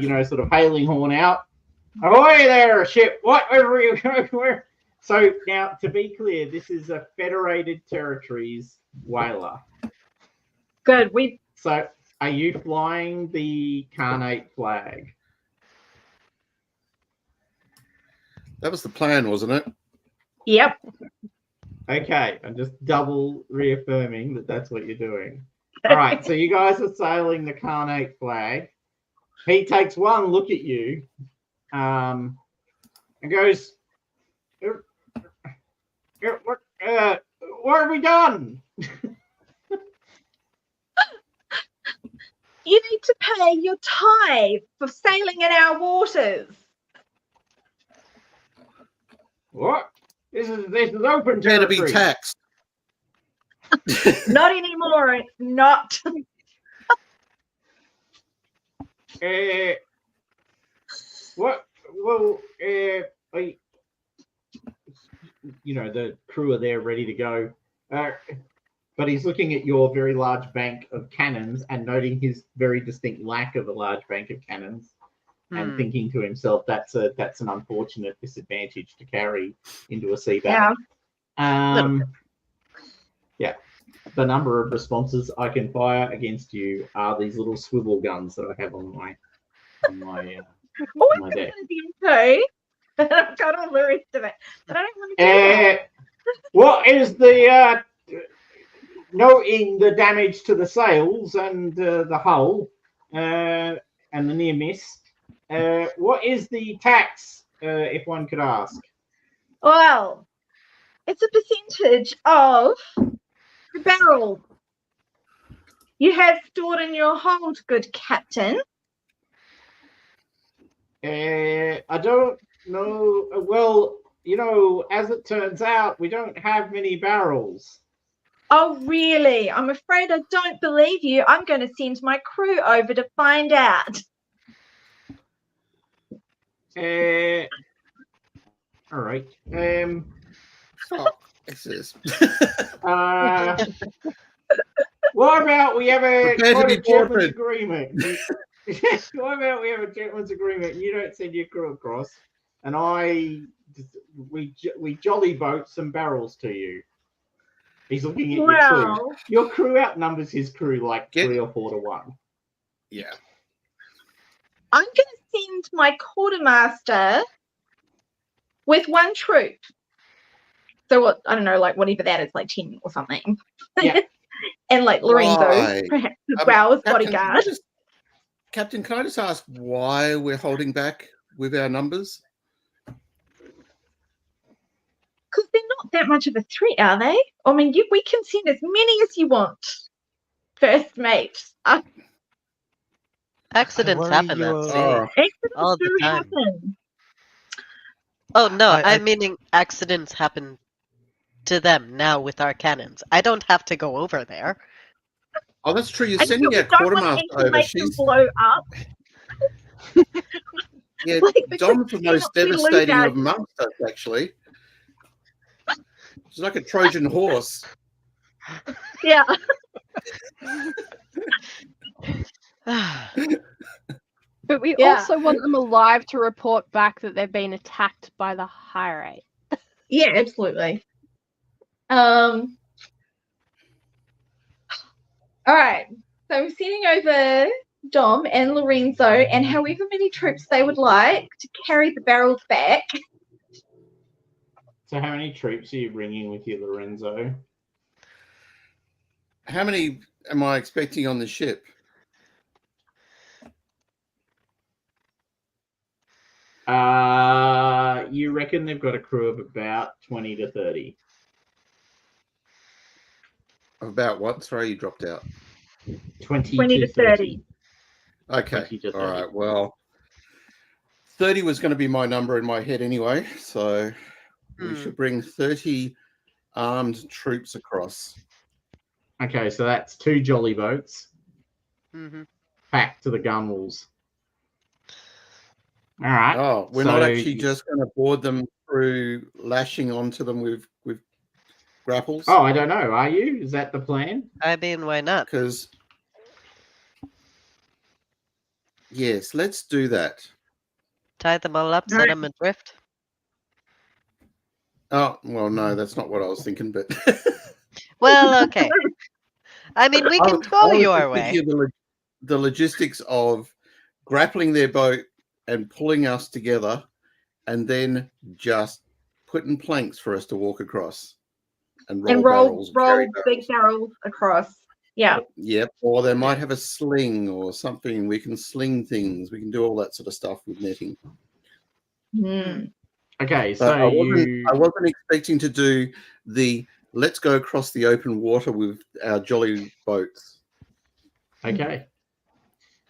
know, sort of hailing horn out. Ahoy there, ship! Whatever you where? So now, to be clear, this is a Federated Territories whaler. Good. So, are you flying the Carnate flag? That was the plan, wasn't it? Yep. Okay, I'm just double reaffirming that that's what you're doing. All right, so you guys are sailing the Carnate flag. He takes 1 look at you, and goes, what have we done? You need to pay your tithe for sailing in our waters. What? This is open There to territory. be taxed. Not anymore. Not. What? Well, you know, the crew are there ready to go. But he's looking at your very large bank of cannons and noting his very distinct lack of a large bank of cannons, and thinking to himself, that's an unfortunate disadvantage to carry into a sea battle. Yeah. The number of responses I can fire against you are these little swivel guns that I have on my deck. Okay. I've got all the rest of it, but I don't want to do that. What is the noting the damage to the sails and the hull and the near miss? What is the tax, if one could ask? Well, it's a percentage of the barrel you have stored in your hold, good captain. I don't know. Well, you know, as it turns out, we don't have many barrels. Oh, really? I'm afraid I don't believe you. I'm going to send my crew over to find out. All right. This is. What about we have a gentleman's tortured. agreement? What about we have a gentleman's agreement? You don't send your crew across. and we jolly boat some barrels to you. He's looking at your crew. Wow. Your crew outnumbers his crew like Get- 3 or 4 to 1. Yeah. I'm going to send my quartermaster with 1 troop. So what? I don't know, like whatever that is, like 10 or something. Yeah. And like Lorenzo, Why? perhaps as well as Captain, bodyguard. Captain, can I just ask why we're holding back with our numbers? Because they're not that much of a threat, are they? I mean, we can send as many as you want. First mate. Accidents worry happen you at are- sea. Oh, Accidents All the do time. happen. Oh no, I- I'm meaning accidents happen to them now with our cannons. I don't have to go over there. oh, that's true. You're And sending we our don't want quartermaster them to over. make them She's blow up. yeah, Like, because Dom's the then most we lose devastating our- of amongst us. Actually, she's like a Trojan horse. Yeah. But we Yeah. also want them alive to report back that they've been attacked by the Hyrate. Yeah, absolutely. All right. So I'm sending over Dom and Lorenzo and however many troops they would like to carry the barrels back. So how many troops are you bringing with you, Lorenzo? How many am I expecting on the ship? You reckon they've got a crew of about 20 to 30. About what? Sorry, you dropped out. 20 to 30. Okay. 20 to All 30. right. Well, 30 was going to be my number in my head anyway. So we should bring 30 armed troops across. Okay, so that's 2 jolly boats Mhm. packed to the gunwales. All right. Oh, we're not actually just going to board them through lashing onto them with grapples. Oh, I don't know. Are you? Is that the plan? I mean, why not? Because yes, let's do that. Tie them all up, set them adrift. Oh, well, no, that's not what I was thinking, but Well, okay. I mean, we can go I was your just way. thinking of the logistics of grappling their boat and pulling us together, and then just putting planks for us to walk across and roll barrels. roll big barrels across. Yeah. Yep. Or they might have a sling or something. We can sling things. We can do all that sort of stuff with netting. Okay, But so I wasn't expecting to do the let's go across the open water with our jolly boats. Okay.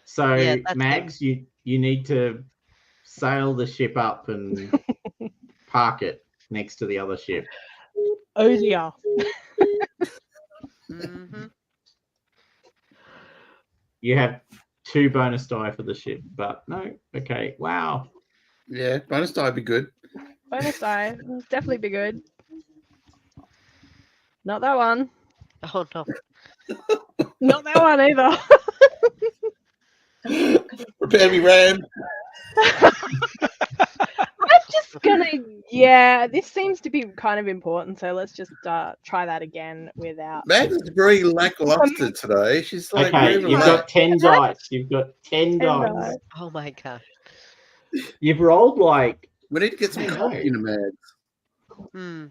So Yeah, that's Mags, you need to sail the ship up and park it next to the other ship. Oh dear. Mhm. You have 2 bonus die for the ship, but no. Okay. Wow. Yeah, bonus die would be good. Bonus die. It'll definitely be good. Not that one. Oh no. Not that one either. Prepare me, Ram. I'm just gonna, yeah, this seems to be kind of important, so let's just try that again without. Mags is very lackluster today. She's like, Okay, very you've got 10 dice. You've got 10 dice. dice. Oh my gosh. You've rolled like we need to get some I know. coffee in a Mags. Hmm.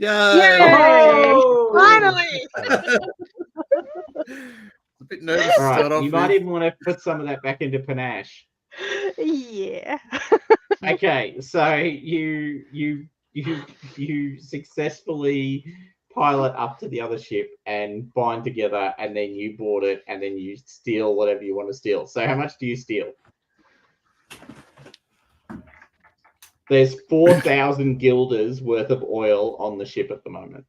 Yay! Oh! Finally! A bit nervous to All start right, off you might with. even want to put some of that back into panache. Yeah. Okay, so you successfully pilot up to the other ship and bind together, and then you board it, and then you steal whatever you want to steal. So how much do you steal? There's 4,000 guilders worth of oil on the ship at the moment.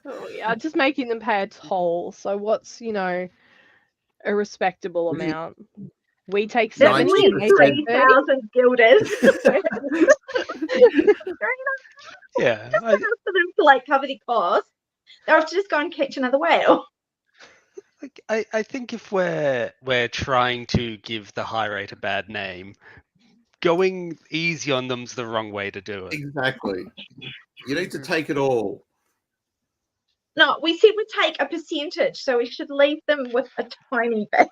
Oh, yeah, just making them pay a toll. So what's, a respectable amount? We take 70 and they take 30. 3,000 guilders. Yeah. For them to like cover the cost. They'll have to just go and catch another whale. I think if we're trying to give the high rate a bad name, going easy on them's the wrong way to do it. Exactly. You need to take it all. No, we said we take a percentage, so we should leave them with a tiny bit.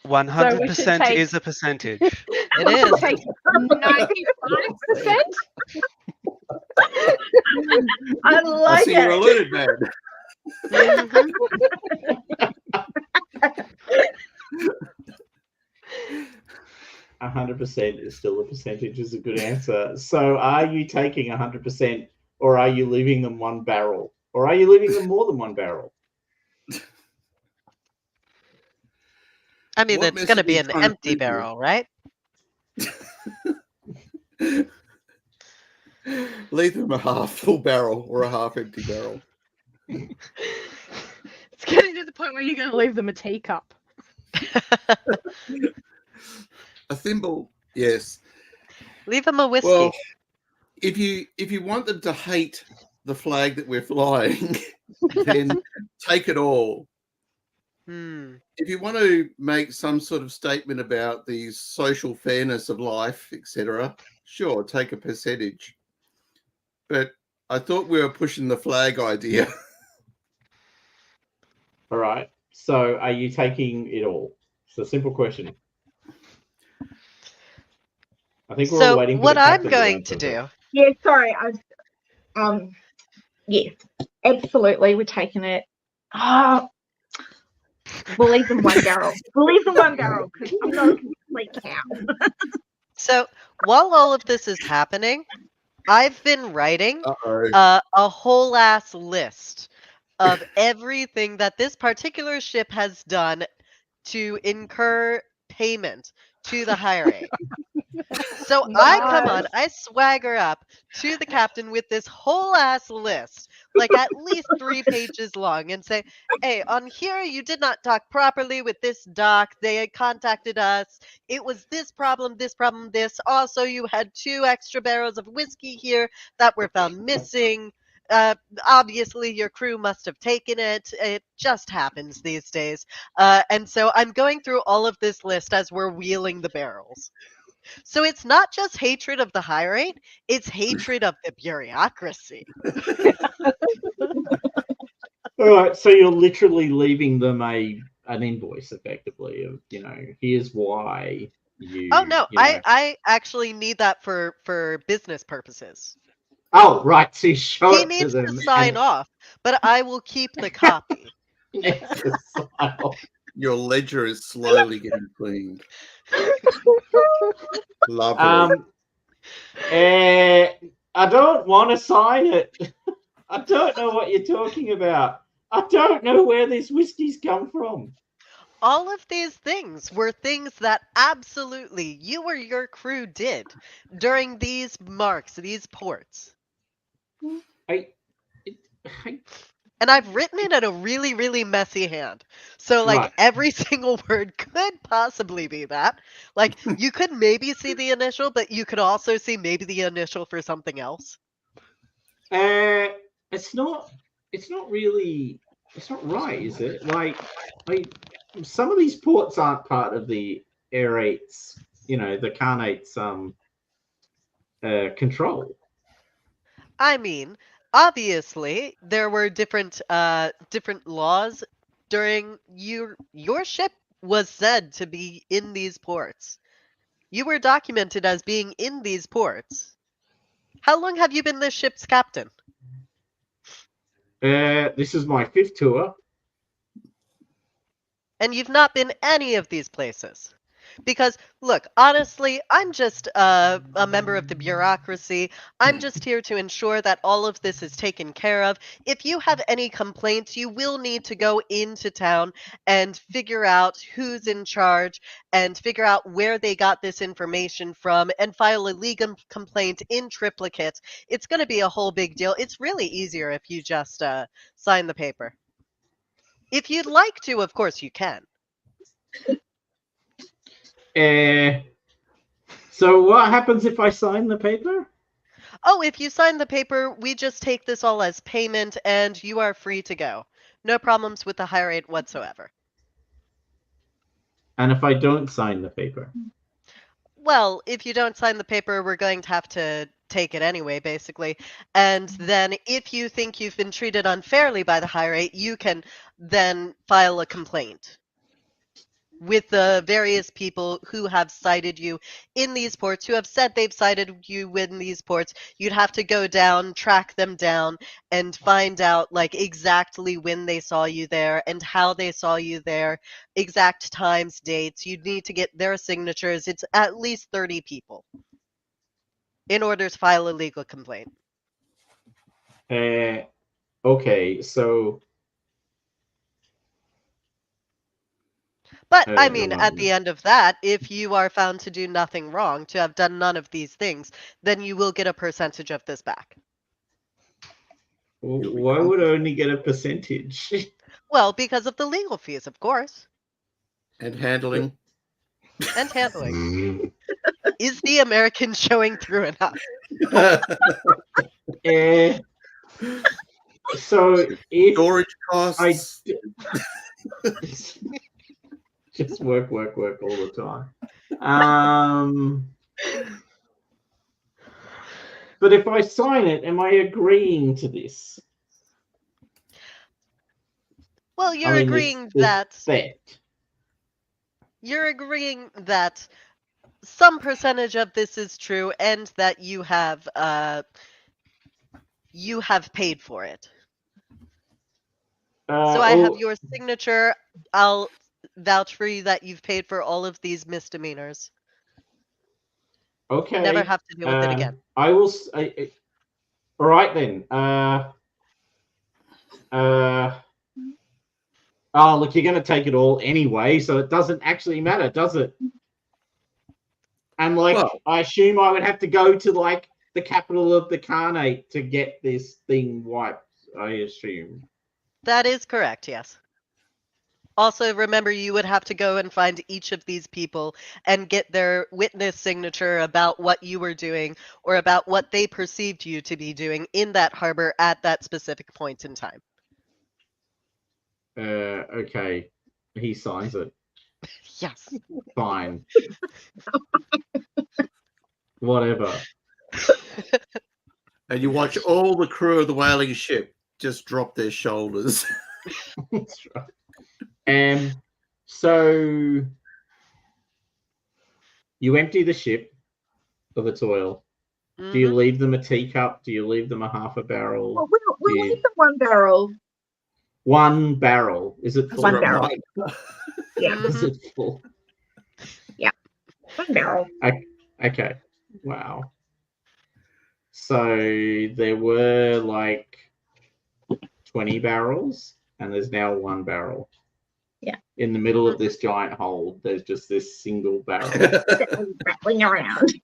100% take- is a percentage. It is. Take 95%. I I like see you're it. alluded, man. Mhm. 100% is still a percentage is a good answer. So are you taking 100% or are you leaving them one barrel? Or are you leaving them more than one barrel? I mean, What it's going to message be are you an trying to empty send here? barrel, right? Leave them a half full barrel or a half empty barrel. It's getting to the point where you're going to leave them a teacup. A thimble, yes. Leave them a whiskey. Well, if you want them to hate the flag that we're flying, then take it all. Hmm. If you want to make some sort of statement about the social fairness of life, etc., sure, take a percentage. But I thought we were pushing the flag idea. All right. So are you taking it all? It's a simple question. I think we're all So waiting for what the I'm captain going answer to do, Yeah, sorry. Yes, absolutely. We're taking it. Oh, we'll leave them one barrel. We'll leave them one barrel because I'm not a complete cow. so while all of this is happening, I've been writing Uh-oh. a whole ass list of everything that this particular ship has done to incur payment to the high rate. So I come on, I swagger up to the captain with this whole ass list, like at least 3 pages long, and say, hey, on here you did not talk properly with this dock. They had contacted us. It was this problem, this problem, this. Also, you had 2 extra barrels of whiskey here that were found missing. Obviously, your crew must have taken it. It just happens these days. And so I'm going through all of this list as we're wheeling the barrels. So it's not just hatred of the high rate, it's hatred of the bureaucracy. All right, so you're literally leaving them an invoice, effectively, of here's why you. Oh no, you know. I actually need that for business purposes. Oh right, so you show He it to needs to them. sign off, but I will keep the copy. Your ledger is slowly getting cleaned. Lovely. I don't want to sign it. I don't know what you're talking about. I don't know where these whiskies come from. All of these things were things that absolutely you or your crew did during these marks, these ports. And I've written it in a really, really messy hand. So, like, Right. every single word could possibly be that. Like, you could maybe see the initial, but you could also see maybe the initial for something else. It's not really. It's not right, is it? Like some of these ports aren't part of the Air 8's, the Carnate's control. I mean, obviously, there were different laws during your ship was said to be in these ports. You were documented as being in these ports. How long have you been this ship's captain? This is my 5th tour. And you've not been any of these places. Because, look, honestly, I'm just a member of the bureaucracy. I'm just here to ensure that all of this is taken care of. If you have any complaints, you will need to go into town and figure out who's in charge and figure out where they got this information from and file a legal complaint in triplicate. It's going to be a whole big deal. It's really easier if you just sign the paper. If you'd like to, of course you can. So what happens if I sign the paper? Oh, if you sign the paper, we just take this all as payment and you are free to go. No problems with the high rate whatsoever. And if I don't sign the paper? Well, if you don't sign the paper, we're going to have to take it anyway, basically. And then if you think you've been treated unfairly by the high rate, you can then file a complaint with the various people who have cited you in these ports, who have said they've cited you in these ports. You'd have to go down, track them down, and find out like exactly when they saw you there and how they saw you there, exact times, dates. You'd need to get their signatures. It's at least 30 people in order to file a legal complaint. Okay, so... But, I mean, at the end of that, if you are found to do nothing wrong, to have done none of these things, then you will get a percentage of this back. Well, why would I only get a percentage? Well, because of the legal fees, of course. And handling. And handling. Is the American showing through enough? So if storage costs, just work all the time. But if I sign it, am I agreeing to this? Well, you're agreeing that theft. You're agreeing that some percentage of this is true and that you have paid for it. So I have your signature. I'll vouch for you that you've paid for all of these misdemeanors. Okay. Never have to deal with it again. I will. All right then. Oh, look, you're going to take it all anyway, so it doesn't actually matter, does it? And I assume I would have to go to the capital of the Khanate to get this thing wiped. I assume. That is correct. Yes. Also, remember, you would have to go and find each of these people and get their witness signature about what you were doing or about what they perceived you to be doing in that harbor at that specific point in time. Okay. He signs it. Yes. Fine. Whatever. And you watch all the crew of the whaling ship just drop their shoulders. That's right. So you empty the ship of its oil. Mm-hmm. Do you leave them a teacup? Do you leave them a half a barrel? Well, we'll leave them 1 barrel. 1 barrel? Is it full? 1 barrel. Yeah. Is it full? Yeah. 1 barrel. Okay. Wow. So there were 20 barrels, and there's now 1 barrel. Yeah. In the middle of this giant hold, there's just this single barrel. Rattling around.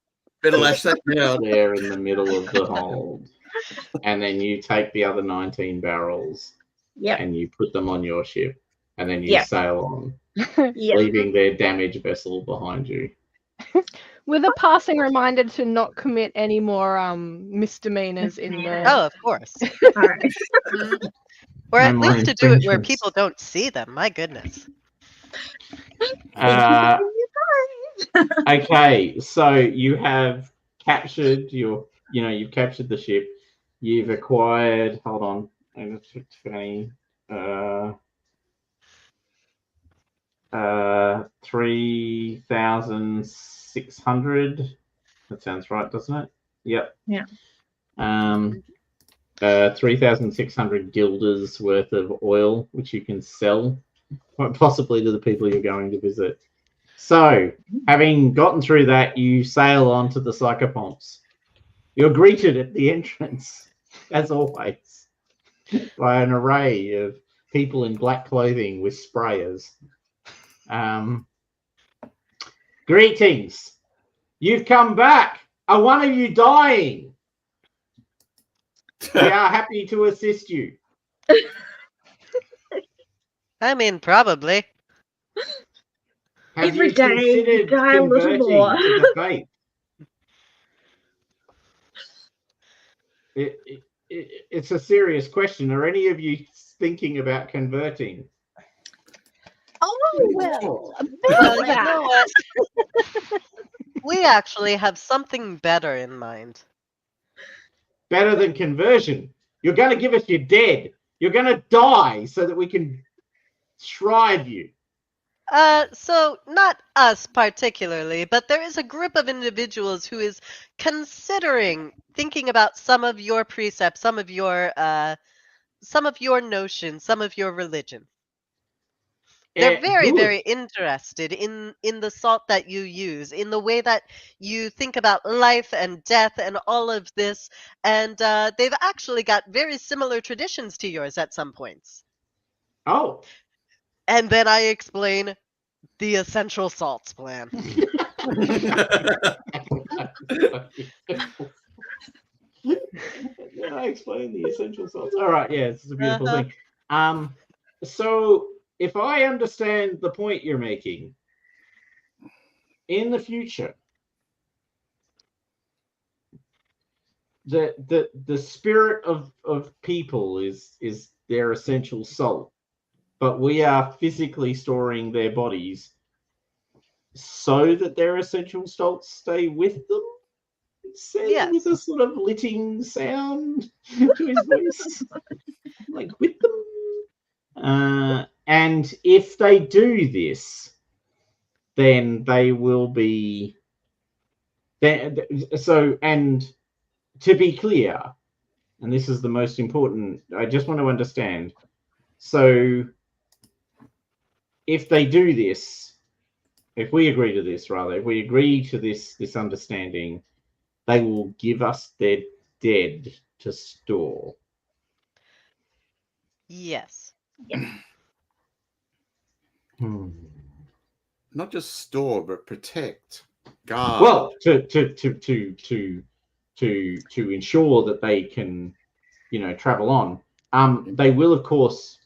Better lash that down. There in the middle of the hold. And then you take the other 19 barrels and you put them on your ship. And then you sail on, leaving their damaged vessel behind you. With a passing reminder to not commit any more misdemeanors in the... Oh, of course. Or at least to do it where people don't see them. My goodness. Okay, so you have captured you've captured the ship. You've acquired, hold on, 20, 3,600. That sounds right, doesn't it? Yep. Yeah. 3,600 guilders worth of oil, which you can sell, quite possibly to the people you're going to visit. So, having gotten through that, you sail on to the psychopomps. You're greeted at the entrance, as always, by an array of people in black clothing with sprayers. Greetings. You've come back. Are one of you dying? We are happy to assist you. I mean, probably. Have Every you day considered die a little converting more. to the faith? It's a serious question. Are any of you thinking about converting? Oh, well, Well, about you that. know what? We actually have something better in mind. Better than conversion. You're going to give us your dead. You're going to die so that we can shrive you. So not us particularly, but there is a group of individuals who is considering thinking about some of your precepts, some of your notions, some of your religion. They're very, Good. very interested in the salt that you use, in the way that you think about life and death and all of this, and they've actually got very similar traditions to yours at some points. Oh. And then I explain the essential salts plan. Then I explain the essential salts. All right, yeah, it's a beautiful Uh-huh. thing. So if I understand the point you're making, in the future, the spirit of people is their essential salt, but we are physically storing their bodies so that their essential salts stay with them. It says Yes. with a sort of litting sound to his voice, like with them. And if they do this, then they will be. So, and to be clear, and this is the most important, I just want to understand. So, if they do this, if we agree to this, rather, if we agree to this understanding, they will give us their dead to store. Yes. Not just store, but protect, guard. Well, to ensure that they can, travel on. They will, of course,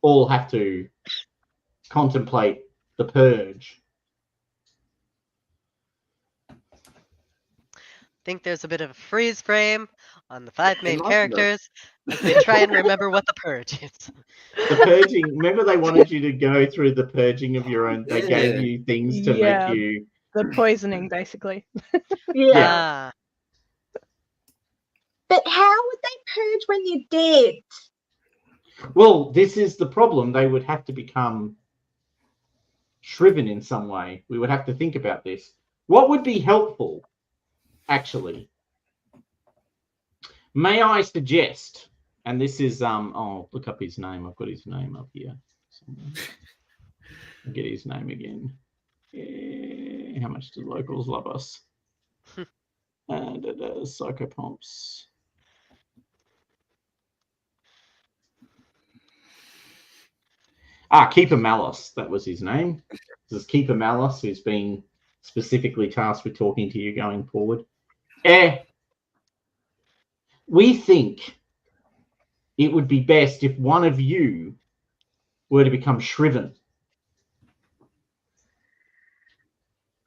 all have to contemplate the purge. Think there's a bit of a freeze frame on the 5 main Enlighten us. characters as they try and remember what the purge is. The purging. Remember, they wanted you to go through the purging of your own. They gave you things to Yeah. make you. The poisoning, basically. Yeah. Ah, But how would they purge when you're dead? Well, this is the problem. They would have to become shriven in some way. We would have to think about this. What would be helpful, actually? May I suggest? And this is I'll look up his name. I've got his name up here somewhere. I'll get his name again. How much do locals love us? And psychopomps. Keeper Malice, that was his name. This is Keeper Malice, who's been specifically tasked with talking to you going forward. We think it would be best if one of you were to become shriven.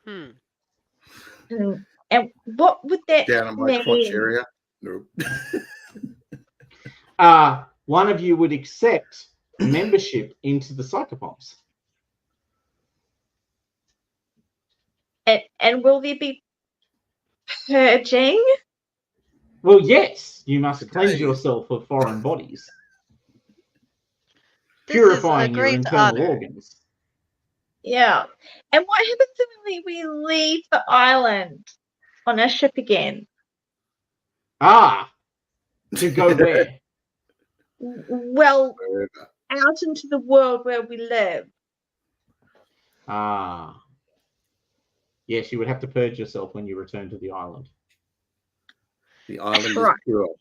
hmm. And what would that Down in my crotch mean? area. No. One of you would accept membership into the psychopomps. And will there be purging? Well, yes, you must cleanse Okay. yourself of foreign bodies, This is a purifying your great internal honor. organs. Yeah. And what happens when we leave the island on a ship again? To go where? Well, out into the world where we live. Yes, you would have to purge yourself when you return to the island. The island Right. is pure.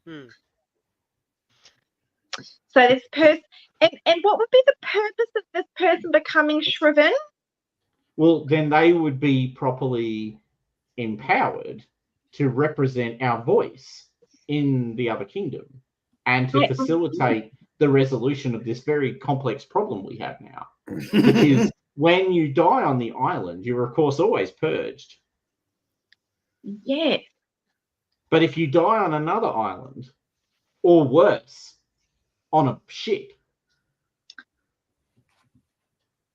Hmm. So this person, and what would be the purpose of this person becoming shriven? Well, then they would be properly empowered to represent our voice in the other kingdom and to facilitate the resolution of this very complex problem we have now. Because when you die on the island, you're of course always purged. Yeah. But if you die on another island, or worse, on a ship,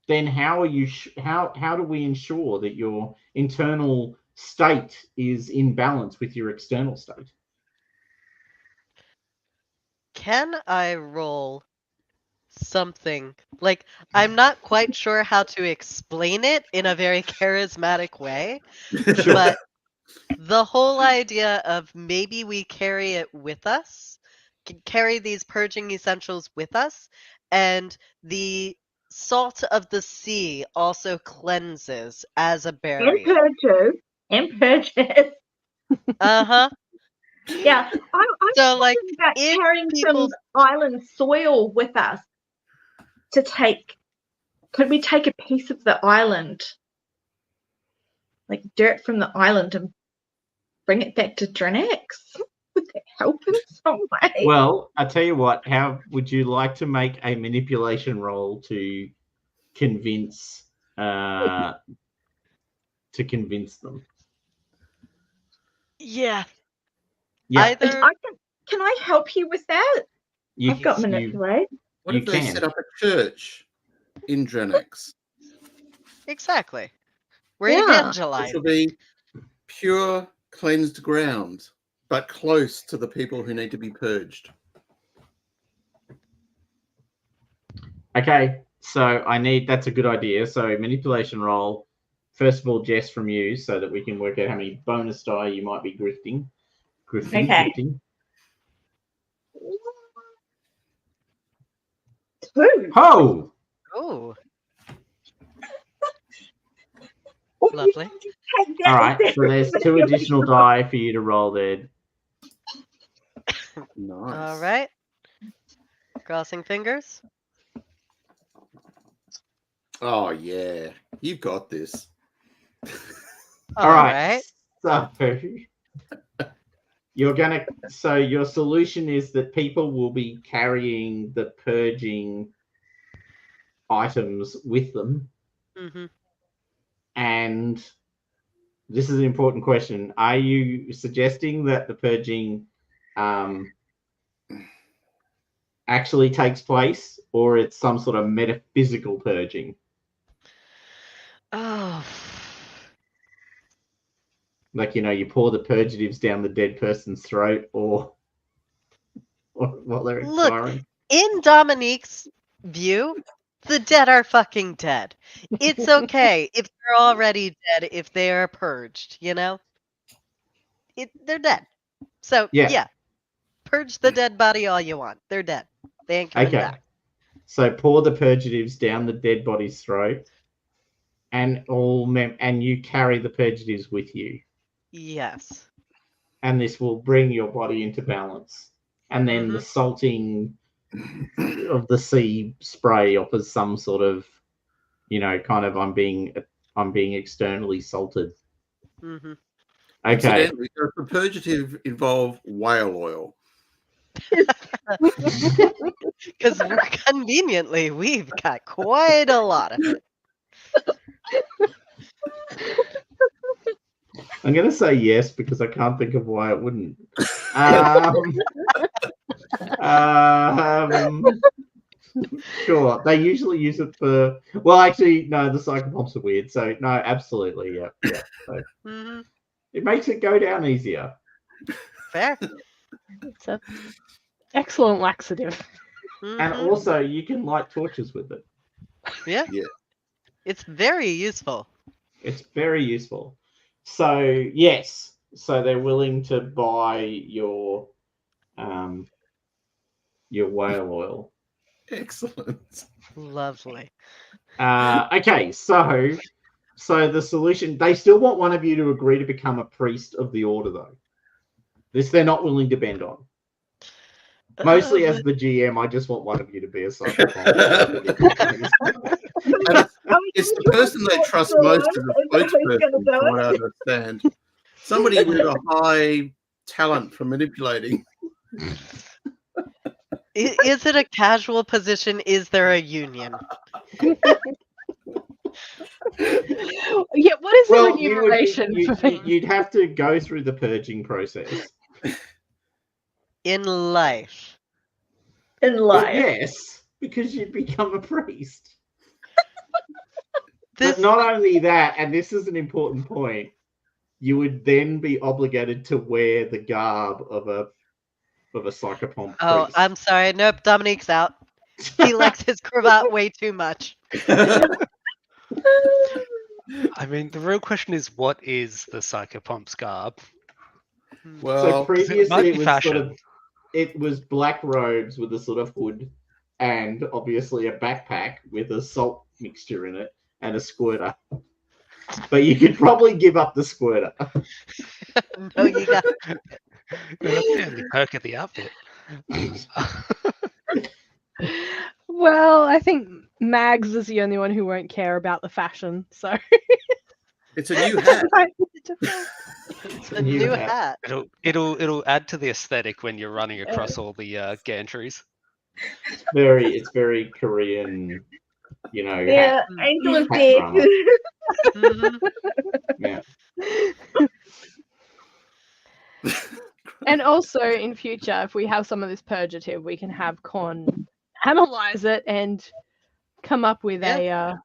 then how are you? How do we ensure that your internal state is in balance with your external state? Can I roll something? Like, I'm not quite sure how to explain it in a very charismatic way, but the whole idea of maybe we carry it with us, carry these purging essentials with us, and the salt of the sea also cleanses as a And barrier. purges. And purges. Uh-huh. Yeah. I'm So, like, thinking about if carrying people... some island soil with us to take. Could we take a piece of the island, like dirt from the island, and bring it back to Drinax? Would that help in some way? Well, I tell you what. How would you like to make a manipulation roll to convince them? Yeah. Yeah, Either... Can I help you with that? I've got you manipulate. What You if they can. set up a church in Drinax? Exactly. We're Yeah. Which evangelizing. will be pure, cleansed ground, but close to the people who need to be purged. Okay, so that's a good idea. So manipulation roll. First of all, Jess, from you, so that we can work out how many bonus die you might be grifting. Okay. 2. Oh! Oh, Oh, lovely. you take that All right, so there's 2 seriously. additional die for you to roll there. Nice. All right. Crossing fingers. Oh yeah, you've got this. All right. So your solution is that people will be carrying the purging items with them. Mm-hmm. And this is an important question. Are you suggesting that the purging actually takes place, or it's some sort of metaphysical purging? Oh. Like, you pour the purgatives down the dead person's throat, or while they're Look, expiring? in Dominique's view, the dead are fucking dead. It's okay if they're already dead if they are purged, you know? They're dead. So, yeah. Purge the dead body all you want. They're dead. They ain't coming back. So pour the purgatives down the dead body's throat, and you carry the purgatives with you. Yes. And this will bring your body into balance. And then the salting of the sea spray offers some sort of, kind of I'm being externally salted. Mm-hmm. Okay. Incidentally, does the purgative involve whale oil? Because conveniently, we've got quite a lot of it. I'm going to say yes because I can't think of why it wouldn't. Sure. They usually use it for... Well, actually, no, the psychopomps are weird. So, no, absolutely, yeah. So, it makes it go down easier. Fair. It's an excellent laxative. And also, you can light torches with it. Yeah. It's very useful. It's very useful. So, yes. So, they're willing to buy your whale oil. Excellent. Lovely. Okay, so the solution, they still want one of you to agree to become a priest of the order, though. This they're not willing to bend on. Mostly as the GM, I just want one of you to be a psychopath. It's the person they trust most as a spokesperson, from what I understand. Somebody with a high talent for manipulating. Is it a casual position? Is there a union? Yeah, what is the remuneration for me? You'd have to go through the purging process. In life. In life. But yes, because you'd become a priest. But not only that, and this is an important point, you would then be obligated to wear the garb of a psychopomp Oh, priest. I'm sorry. Nope, Dominique's out. He likes his cravat way too much. I mean, the real question is, what is the psychopomp's garb? Well, So 'Cause previously it was fashion. it was black robes with a sort of hood and obviously a backpack with a salt mixture in it and a squirter. But you could probably give up the squirter. No, you got. That's the only perk of the outfit. Well, I think Mags is the only one who won't care about the fashion, so it's a new hat. It's a new hat. It'll add to the aesthetic when you're running across all the gantries. It's very Korean, Yeah, hat. Angel is Hat dead. drama. Mhm. Yeah. And also in future, if we have some of this purgative, we can have Con analyze it and come up with a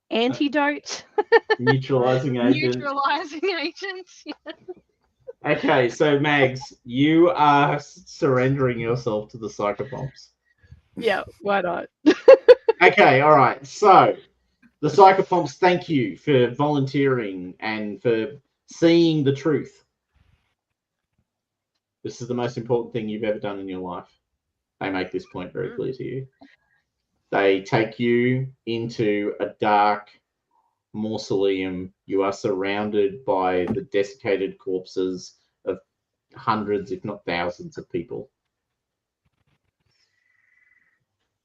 antidote. Neutralizing agent. Neutralizing agents. Okay, so Mags, you are surrendering yourself to the psychopomps. Yeah, why not? Okay, all right. So the psychopomps thank you for volunteering and for seeing the truth. This is the most important thing you've ever done in your life. They make this point very clear to you. They take you into a dark mausoleum. You are surrounded by the desiccated corpses of hundreds, if not thousands, of people.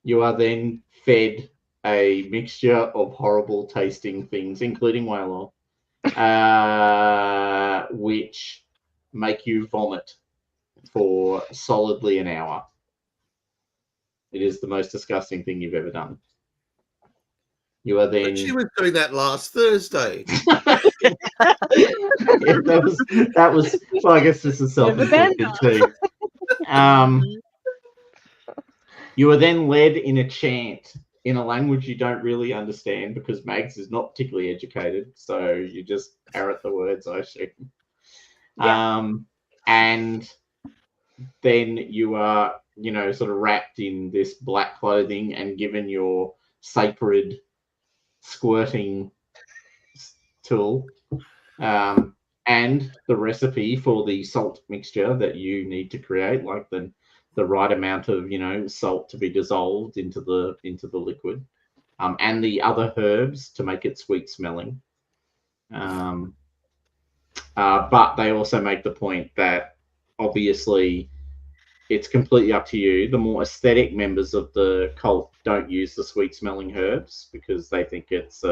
You are then fed a mixture of horrible tasting things, including whale oil, which make you vomit for solidly an hour. It is the most disgusting thing you've ever done. You are then. But she was doing that last Thursday. Yeah, that was. Well, I guess this is self-inflicted too. You are then led in a chant in a language you don't really understand because Mags is not particularly educated, so you just parrot the words, I assume. Yeah. And then you are, sort of wrapped in this black clothing and given your sacred squirting tool and the recipe for the salt mixture that you need to create, like the right amount of salt to be dissolved into the liquid, and the other herbs to make it sweet smelling. But they also make the point that obviously it's completely up to you. The more aesthetic members of the cult don't use the sweet smelling herbs because they think it's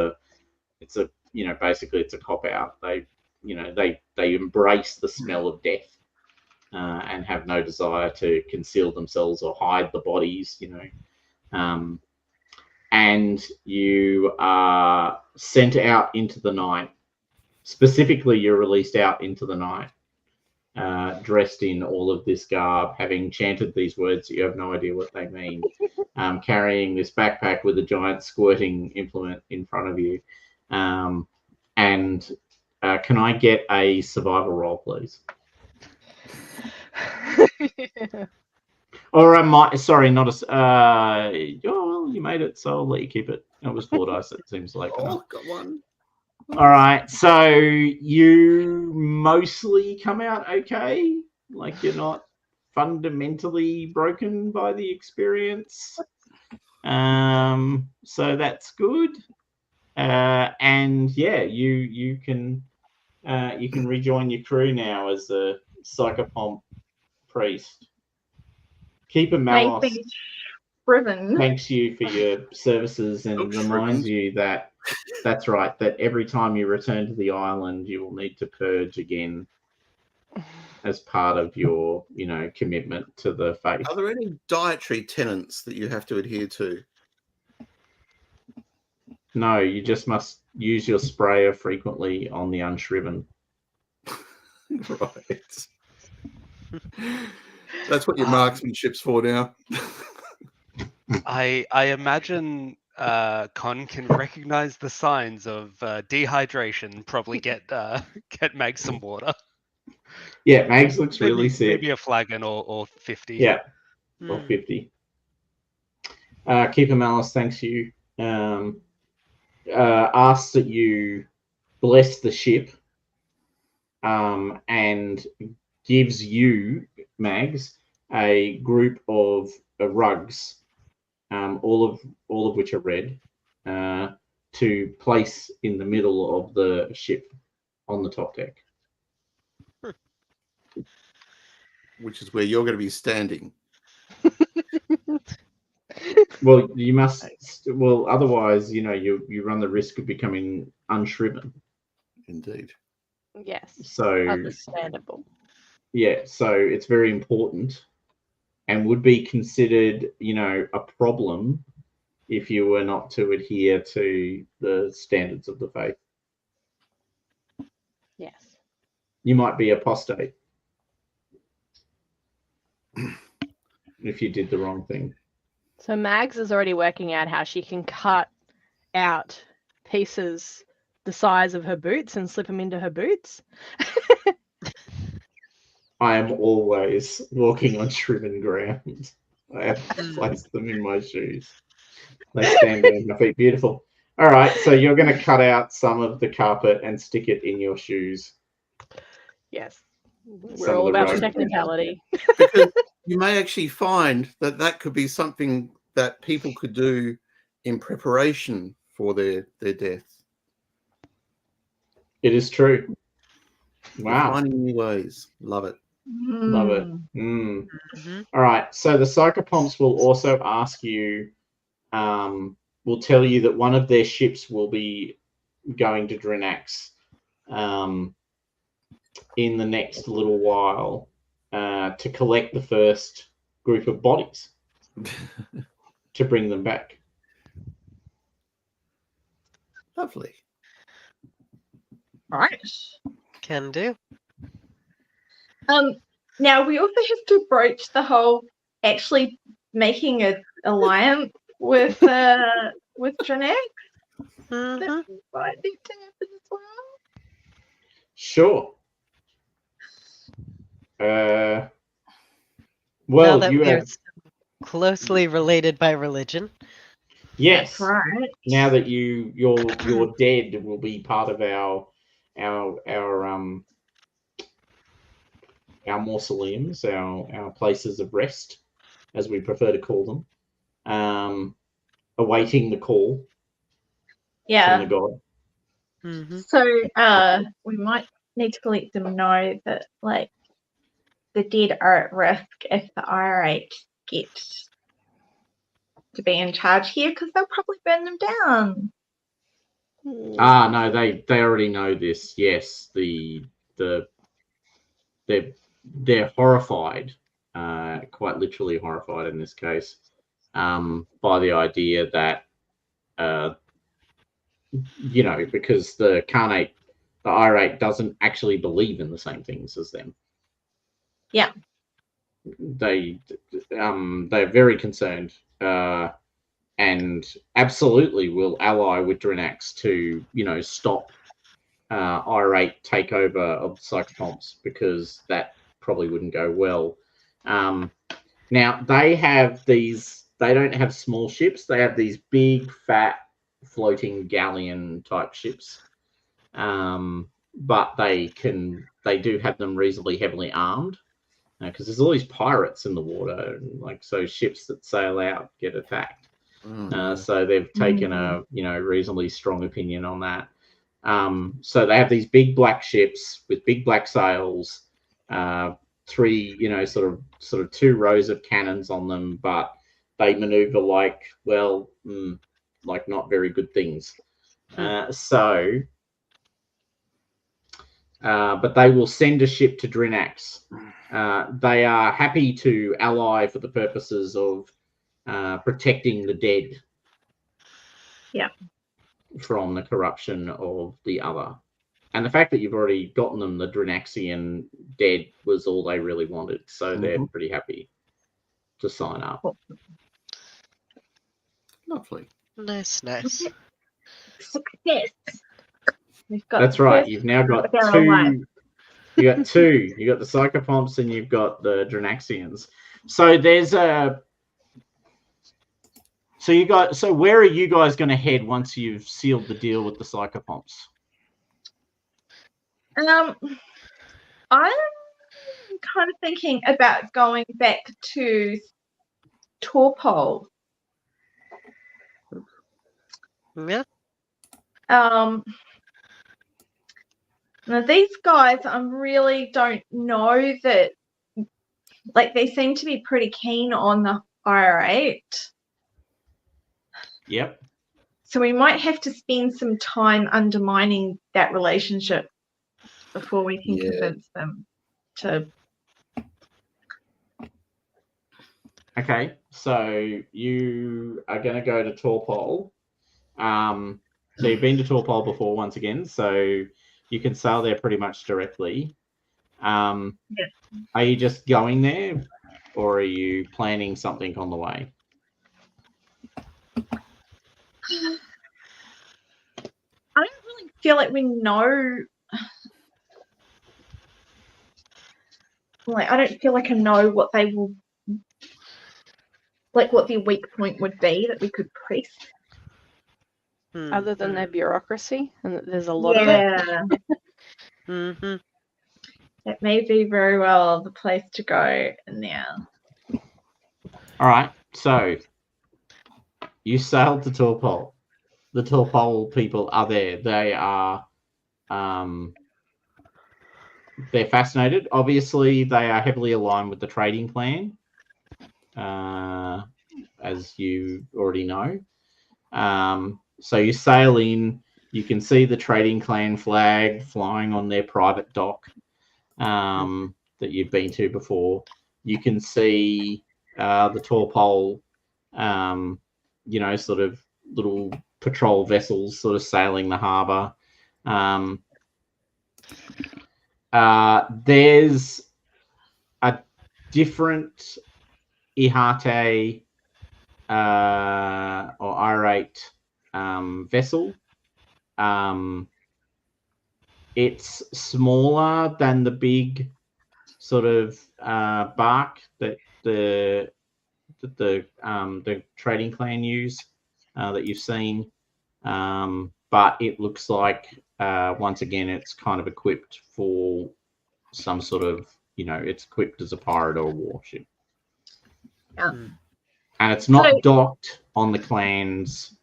basically it's a cop out. They embrace the smell of death and have no desire to conceal themselves or hide the bodies. And you are sent out into the night. Specifically, you're released out into the night, dressed in all of this garb, having chanted these words that you have no idea what they mean, carrying this backpack with a giant squirting implement in front of you. And can I get a survival roll, please? Or sorry, not a. You made it, so I'll let you keep it. It was 4 dice. It seems like. Oh, got one. All right, so you mostly come out okay. Like you're not fundamentally broken by the experience. So that's good. And yeah, you can rejoin your crew now as a psychopomp priest. Keeper Malos thanks you for your services and reminds you that that's right, that every time you return to the island, you will need to purge again as part of your, commitment to the faith. Are there any dietary tenets that you have to adhere to? No, you just must use your sprayer frequently on the unshriven. Right. That's what your marksmanship's for now. I imagine Con can recognize the signs of dehydration. Probably get Mag some water. Yeah, Mags looks really sick. Maybe a flagon or 50. Yeah, or 50. Keeper Malice, thanks you. Asks that you bless the ship, and gives you, Mags, a group of rugs, all of which are red, to place in the middle of the ship on the top deck. Which is where you're going to be standing. Well, you must. Well, otherwise, you run the risk of becoming unshriven. Indeed. Yes. So Understandable. yeah, so it's very important, and would be considered, a problem if you were not to adhere to the standards of the faith. Yes. You might be apostate if you did the wrong thing. So Mags is already working out how she can cut out pieces the size of her boots and slip them into her boots. I am always walking on shriven ground. I have placed them in my shoes. They stand on my feet. Beautiful. All right, so you're going to cut out some of the carpet and stick it in your shoes. Yes. We're Some of all the about road. technicality. Because you may actually find that could be something that people could do in preparation for their death. It is true. We're Wow. finding new ways. Love it. Love it. All right, so the psychopomps will also ask you, will tell you that one of their ships will be going to Drinax in the next little while to collect the first group of bodies to bring them back. Lovely. Right. Can do. Now we also have to broach the whole actually making an alliance with Drinax. That might need to happen as well. Sure. Now Well, that you we are have. so closely related by religion. Yes. That's right. Now that your dead will be part of our mausoleums, our places of rest, as we prefer to call them, awaiting the call from the Yeah. god. So we might need to let them know that like the dead are at risk if the IR8 get to be in charge here because they'll probably burn them down. No, they already know this. Yes, they're horrified, quite literally horrified in this case, by the idea that because the Carnate, the IR8 doesn't actually believe in the same things as them. Yeah. They're very concerned, and absolutely will ally with Drinax to stop IR8 takeover of the psychopomps, because that probably wouldn't go well. Now they have these. They don't have small ships. They have these big, fat, floating galleon type ships. But they do have them reasonably heavily armed, because there's all these pirates in the water, and so ships that sail out get attacked. So they've taken a reasonably strong opinion on that. So they have these big black ships with big black sails, three, sort of two rows of cannons on them, but they maneuver like not very good things. But they will send a ship to Drinax. They are happy to ally for the purposes of protecting the dead. Yeah. From the corruption of the other. And the fact that you've already gotten them the Drinaxian dead was all they really wanted. So they're pretty happy to sign up. Lovely. Nice, nice. Success. We've got That's the right. first You've now got they're alive. two. You got two. You got the Psychopomps and you've got the Drinaxians. So there's a. So where are you guys going to head once you've sealed the deal with the Psychopomps? I'm kind of thinking about going back to Torpol. Yeah. Now these guys, I really don't know that. Like, they seem to be pretty keen on the IR8. Yep. So we might have to spend some time undermining that relationship before we can convince them to. Okay, so you are going to go to Torpol. So you've been to Torpol before, once again, so you can sail there pretty much directly. Yes. Are you just going there, or are you planning something on the way? I don't really feel like we know. Like, I don't feel like I know what they will. Like, what their weak point would be that we could press. Other than their bureaucracy, and that there's a lot of it. Yeah, Mm-hmm. it may be very well the place to go now. All right, so you sailed to Torpol. The Torpol people are there. They are, they're fascinated. Obviously, they are heavily aligned with the trading clan, as you already know. So you sail in. You can see the trading clan flag flying on their private dock that you've been to before. You can see the Torpol, sort of little patrol vessels sort of sailing the harbour. There's a different Ihate or IR8 vessel. It's smaller than the big sort of bark that the trading clan use that you've seen, but it looks like once again it's kind of equipped for some sort of, it's equipped as a pirate or a warship. Yeah. And it's not docked on the clan's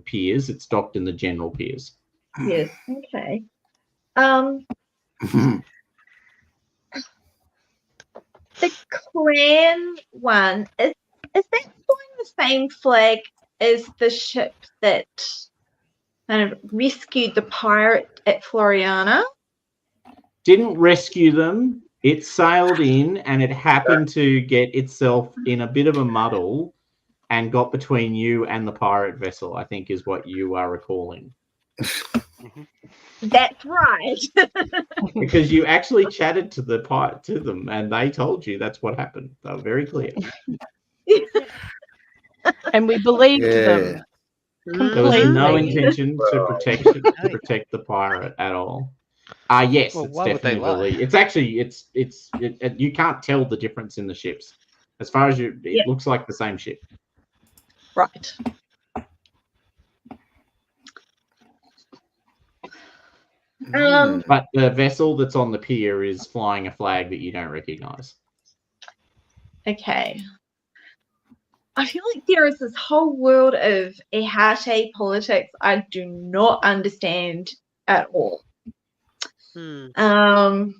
piers, it's docked in the general piers. Yes. Okay. The clan one is that flying the same flag as the ship that kind of rescued the pirate at Floriana? Didn't rescue them. It sailed in and it happened to get itself in a bit of a muddle and got between you and the pirate vessel, I think is what you are recalling. That's right. Because you actually chatted to them and they told you that's what happened. They were very clear. And we believed them. There was no Completely. intention to protect the pirate at all. Yes, Well, it's why would they definitely lie? believed. It's actually you can't tell the difference in the ships. As far as it looks like the same ship. Right. But the vessel that's on the pier is flying a flag that you don't recognize. Okay. I feel like there is this whole world of Ihate politics I do not understand at all. Probably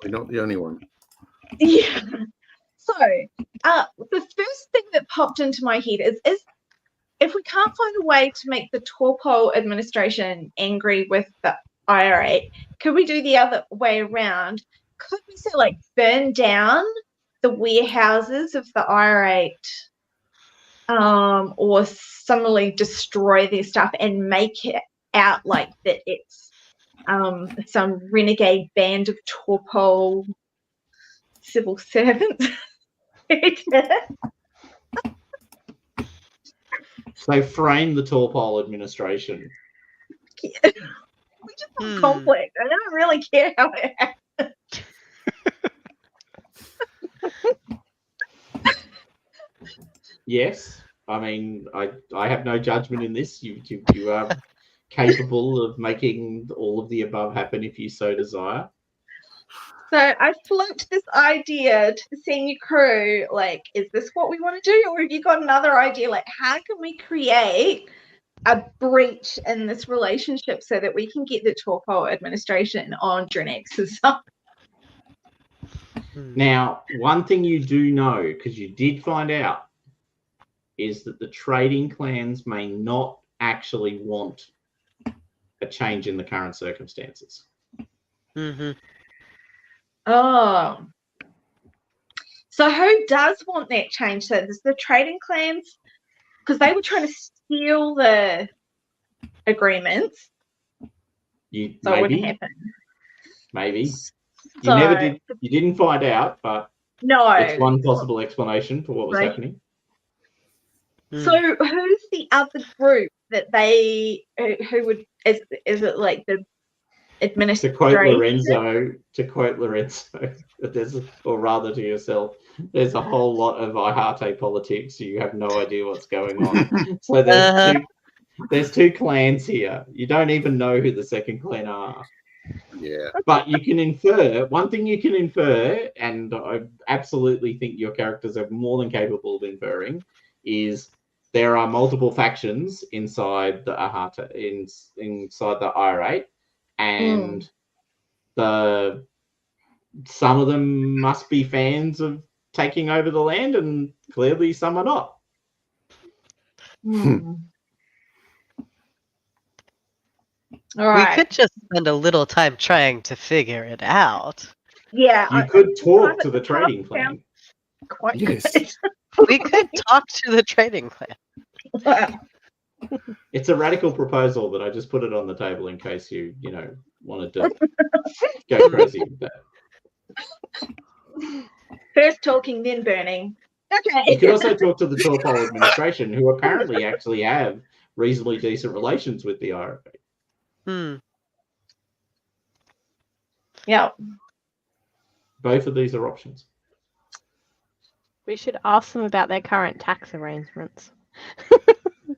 not the only one. Yeah. So, the first thing that popped into my head is if we can't find a way to make the Torpol administration angry with the IR8, could we do the other way around? Could we say, like, burn down the warehouses of the IR8, or similarly destroy their stuff and make it out like that it's some renegade band of Torpol civil servants? So frame the tall pole administration. We just want conflict. I don't really care how it happens. Yes, I mean, I have no judgment in this. You are capable of making all of the above happen if you so desire. So I float this idea to the senior crew, like, is this what we want to do? Or have you got another idea? Like, how can we create a breach in this relationship so that we can get the Torpor administration on Drinax's side? Now, one thing you do know, because you did find out, is that the trading clans may not actually want a change in the current circumstances. Mm-hmm. Oh. So who does want that change? So there's the trading clans, because they were trying to steal the agreements. So it wouldn't happen. Maybe. So, You didn't find out, but no. it's one possible explanation for what was happening. So who's the other group that they who would is it like the administration? To quote Lorenzo, or rather to yourself, there's a whole lot of Ihate politics. You have no idea what's going on. So there's two clans here. You don't even know who the second clan are. Yeah. But you can infer, one thing you can infer, and I absolutely think your characters are more than capable of inferring, is there are multiple factions inside the Ahata, inside the IRA, and some of them must be fans of taking over the land, and clearly some are not. All right. We could just spend a little time trying to figure it out. Yeah. You could talk to the trading clan. Yes. We could talk to the trading clan. It's a radical proposal, but I just put it on the table in case you wanted to go crazy with that. First talking, then burning. Okay. You could also talk to the Torpor administration, who apparently actually have reasonably decent relations with the IRA. Yeah. Both of these are options. We should ask them about their current tax arrangements.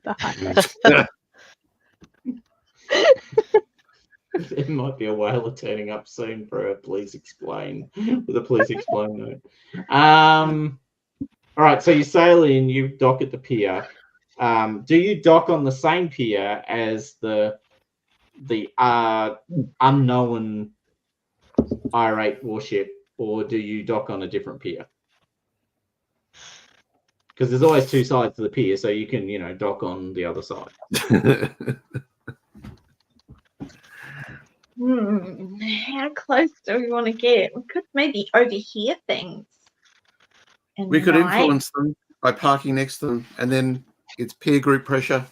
There might be a whaler turning up soon for a please explain with a please explain note. All right, so you sail in, you dock at the pier. Do you dock on the same pier as the unknown irate warship, or do you dock on a different pier? Because there's always two sides to the pier, so you can, dock on the other side. How close do we want to get? We could maybe overhear things. We could influence them by parking next to them, and then it's peer group pressure.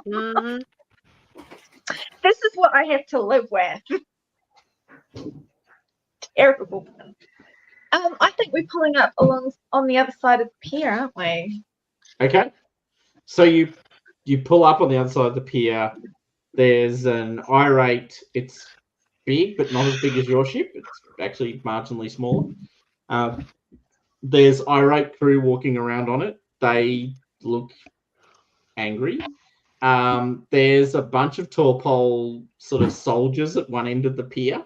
This is what I have to live with. Terrible. I think we're pulling up on the other side of the pier, aren't we? Okay. So you pull up on the other side of the pier. There's an irate. It's big, but not as big as your ship. It's actually marginally smaller. There's irate crew walking around on it. They look angry. There's a bunch of Torpor sort of soldiers at one end of the pier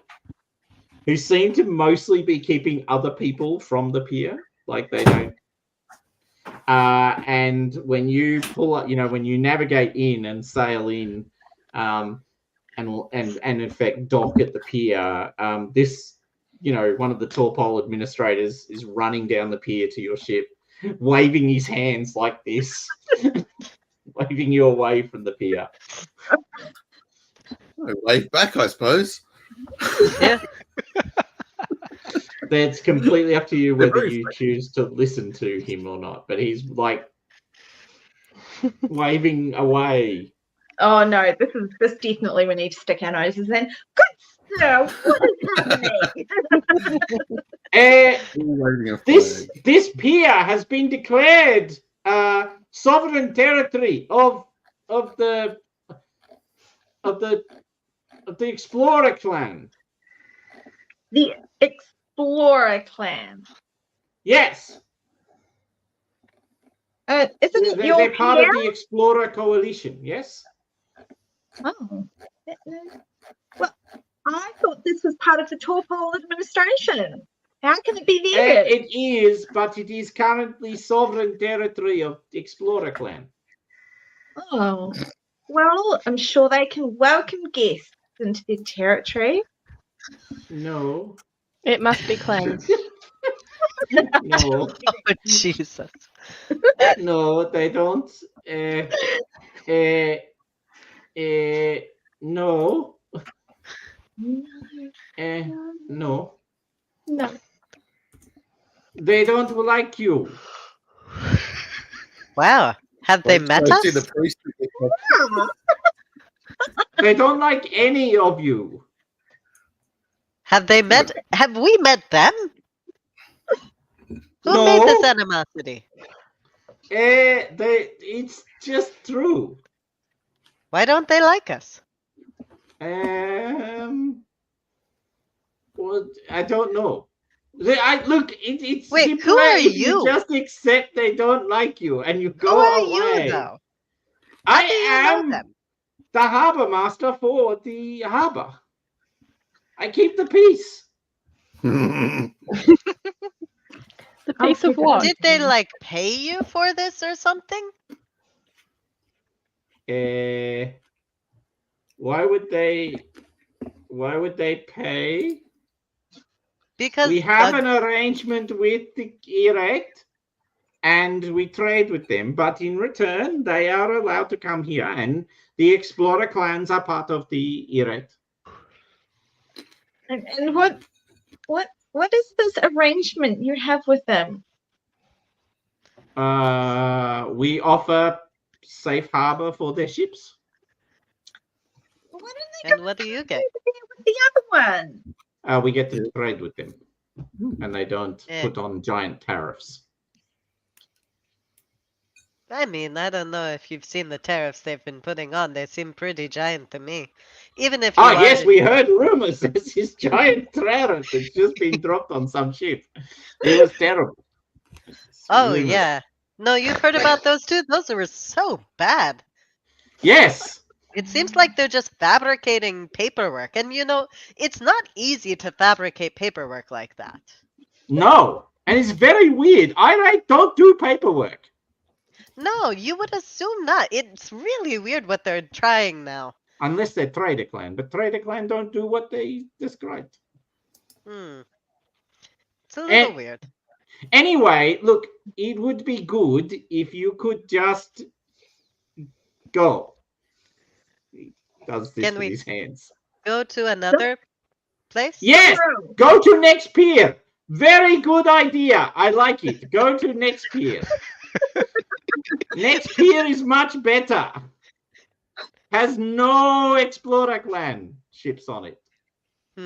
who seem to mostly be keeping other people from the pier. Like they don't. And when you pull up, when you navigate in and sail in, and in fact dock at the pier, this, one of the Torpor administrators is running down the pier to your ship, waving his hands like this, waving you away from the pier. I wave back, I suppose. Yeah. That's completely up to you whether you choose to listen to him or not. But he's like waving away. Oh no, this definitely we need to stick our noses in. Good No, what is happening? Waving a flag. This pier has been declared sovereign territory of the Explorer clan. The Explorer clan. Yes, Isn't it your they're part pier? of the Explorer coalition. Yes. Oh. Well, I thought this was part of the Torpole administration. How can it be theirs? It is, but it is currently sovereign territory of the Explorer clan. Oh. Well, I'm sure they can welcome guests into their territory. No. It must be cleansed. No. Oh, Jesus. No, they don't. No. No. No. They don't like you. Wow. Have they Wait met till I us? see the priest with the- They don't like any of you. Have they met? Have we met them? Who No. made this animosity? It's just true. Why don't they like us? Well, I don't know. It's Wait, simple who are as you? just accept they don't like you and you Who go are away. you, though? I How do you know am them? the harbor master for the harbor. I keep the peace. The piece of what? Did they like pay you for this or something? Why would they pay? Because We have an arrangement with the Erect and we trade with them, but in return they are allowed to come here, and the Explorer clans are part of the Erect. And what is this arrangement you have with them? We offer safe harbor for their ships. Why don't they and what do you get? with the other one? We get to trade with them, and they don't Yeah. put on giant tariffs. I mean, I don't know if you've seen the tariffs they've been putting on. They seem pretty giant to me. Even if you Oh yes, are- we heard rumors. There's this giant tariff that's just been dropped on some ship. It was terrible. Oh Rumors. yeah. No, you've heard about those too? Those were so bad. Yes. It seems like they're just fabricating paperwork. And you know, it's not easy to fabricate paperwork like that. No. And it's very weird. I don't do paperwork. No, you would assume not. It's really weird what they're trying now. Unless they're Trader Clan. But Trader Clan don't do what they described. It's a little weird. Anyway, look, it would be good if you could just go. He does this Can with we- his hands. Go to another place? Yes! True. Go to next pier. Very good idea. I like it. Go to next pier. Next pier is much better. Has no Explorer Clan ships on it.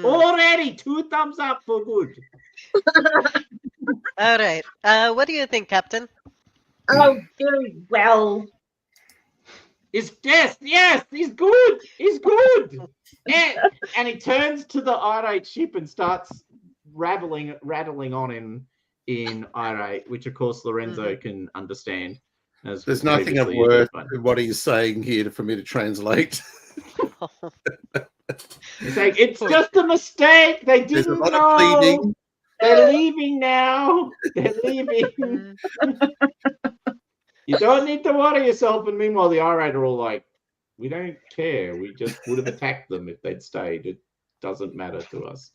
Already 2 thumbs up for good. All right. What do you think, Captain? Oh, very well. It's yes, he's good. He's good. And he turns to the irate ship and starts rattling on in irate, which of course Lorenzo can understand. as There's nothing of previously worth defined. to what he's saying here for me to translate. He's like, it's just a mistake. They There's a didn't lot know. of pleading. They're leaving now. They're leaving. You don't need to worry yourself. And meanwhile, the irate are all like, we don't care. We just would have attacked them if they'd stayed. It doesn't matter to us.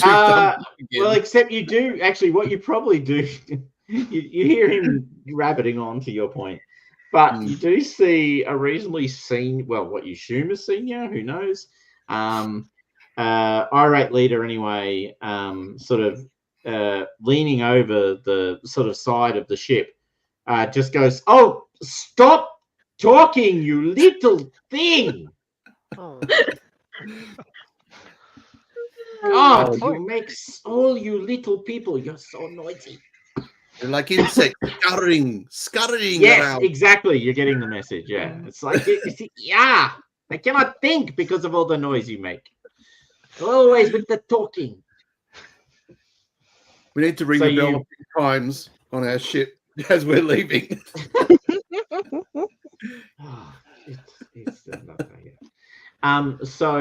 Well, except you do. Actually, what you probably do, you hear him rabbiting on to your point. But you do see a reasonably what you assume is senior, who knows, irate leader anyway, sort of leaning over the sort of side of the ship, just goes, "Oh, stop talking, you little thing! Oh. God, Oh. you make all you little people. You're so noisy. They're like insects scuttering Yes, around. exactly. You're getting the message. Yeah, it's like yeah. I cannot think because of all the noise you make. Always with the talking. We need to ring So the bell you- a few times on our ship as we're leaving. Oh, it's so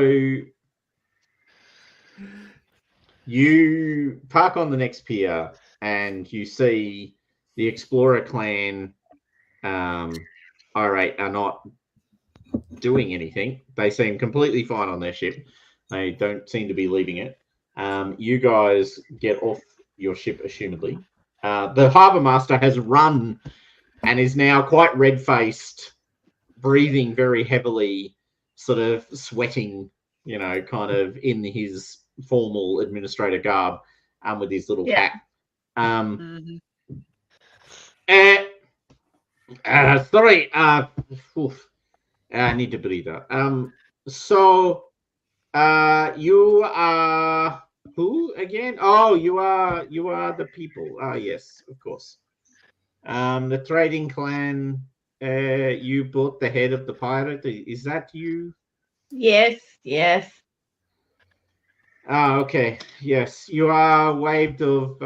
you park on the next pier and you see the Explorer clan irate are not doing anything. They seem completely fine on their ship. They don't seem to be leaving it. You guys get off your ship, assumedly. The harbour master has run and is now quite red-faced, breathing very heavily, sort of sweating, kind of in his formal administrator garb, with his little cap. Mhm. Sorry. I need to breathe out. So, you are who again? Oh, you are the people. Ah, yes, of course. The trading clan. You bought the head of the pirate. Is that you? Yes, yes. Ah, okay. Yes, you are waived of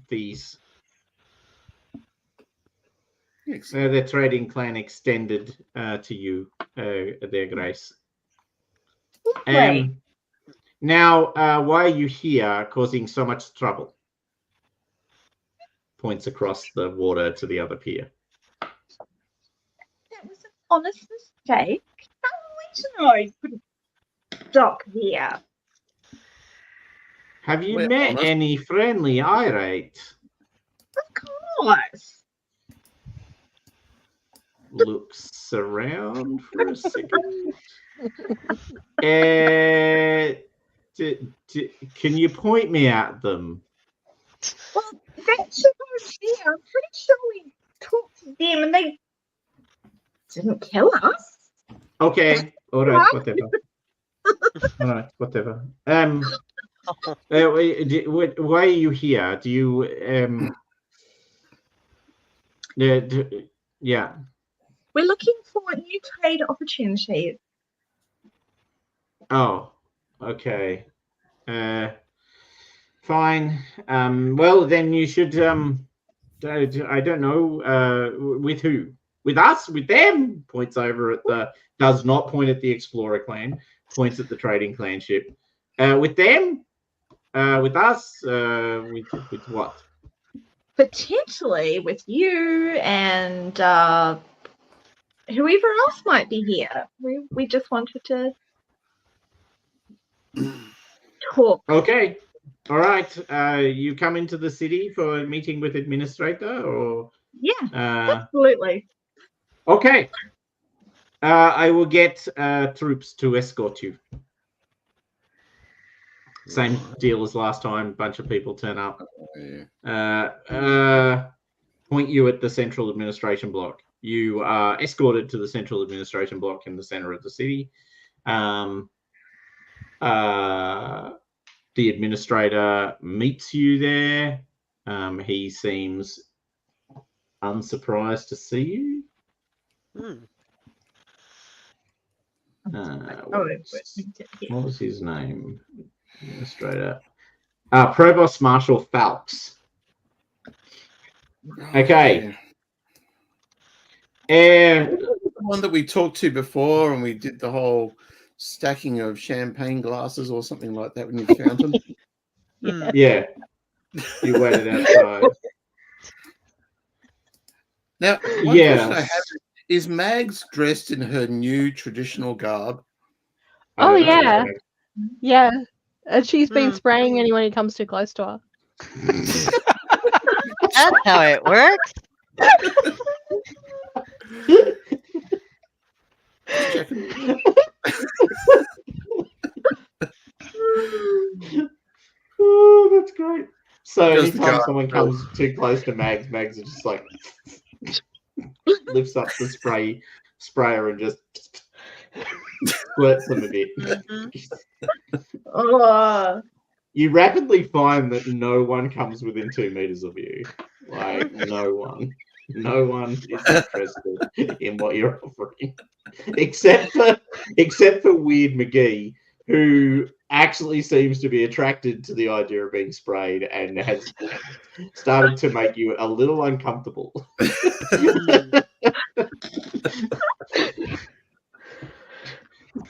fees. The trading clan extended to you their grace. Lovely. Now, why are you here causing so much trouble? Points across the water to the other pier. That was an honest mistake. How are we to know you couldn't dock here? Have you We're met honest. any friendly irate? Of course. Looks around for a second. Can you point me at them? Well, that ship was here. I'm pretty sure we talked to them and they didn't kill us. Okay, all right, whatever. All right, whatever. Why are you here? Do you yeah. We're looking for new trade opportunities. Oh, okay. Fine. Well, then you should. I don't know. With who? With us? With them? Points over at the. Does not point at the Explorer clan. Points at the trading clan ship. With them? With us? With what? Potentially with you and whoever else might be here. We just wanted to talk. Okay. All right. You come into the city for a meeting with administrator, or Yeah, absolutely. okay. I will get troops to escort you. Same deal as last time. Bunch of people turn up. Point you at the central administration block. You are escorted to the central administration block in the center of the city. The administrator meets you there. He seems unsurprised to see you. What was his name? Administrator. Provost Marshal Phelps. Okay. The one that we talked to before, and we did the whole stacking of champagne glasses or something like that when you found them. Yeah. You waited outside. Now, one question I have is Mags dressed in her new traditional garb? Oh, yeah. Yeah. And she's been spraying anyone who comes too close to her. That's how it works. Oh, that's great. So Just anytime God, someone comes too close to Mags is just like lifts up the sprayer and just squirts them a bit. Oh, You rapidly find that no one comes within 2 meters of you. Like, no one. No one is interested in what you're offering. Except for Weird McGee, who actually seems to be attracted to the idea of being sprayed and has started to make you a little uncomfortable.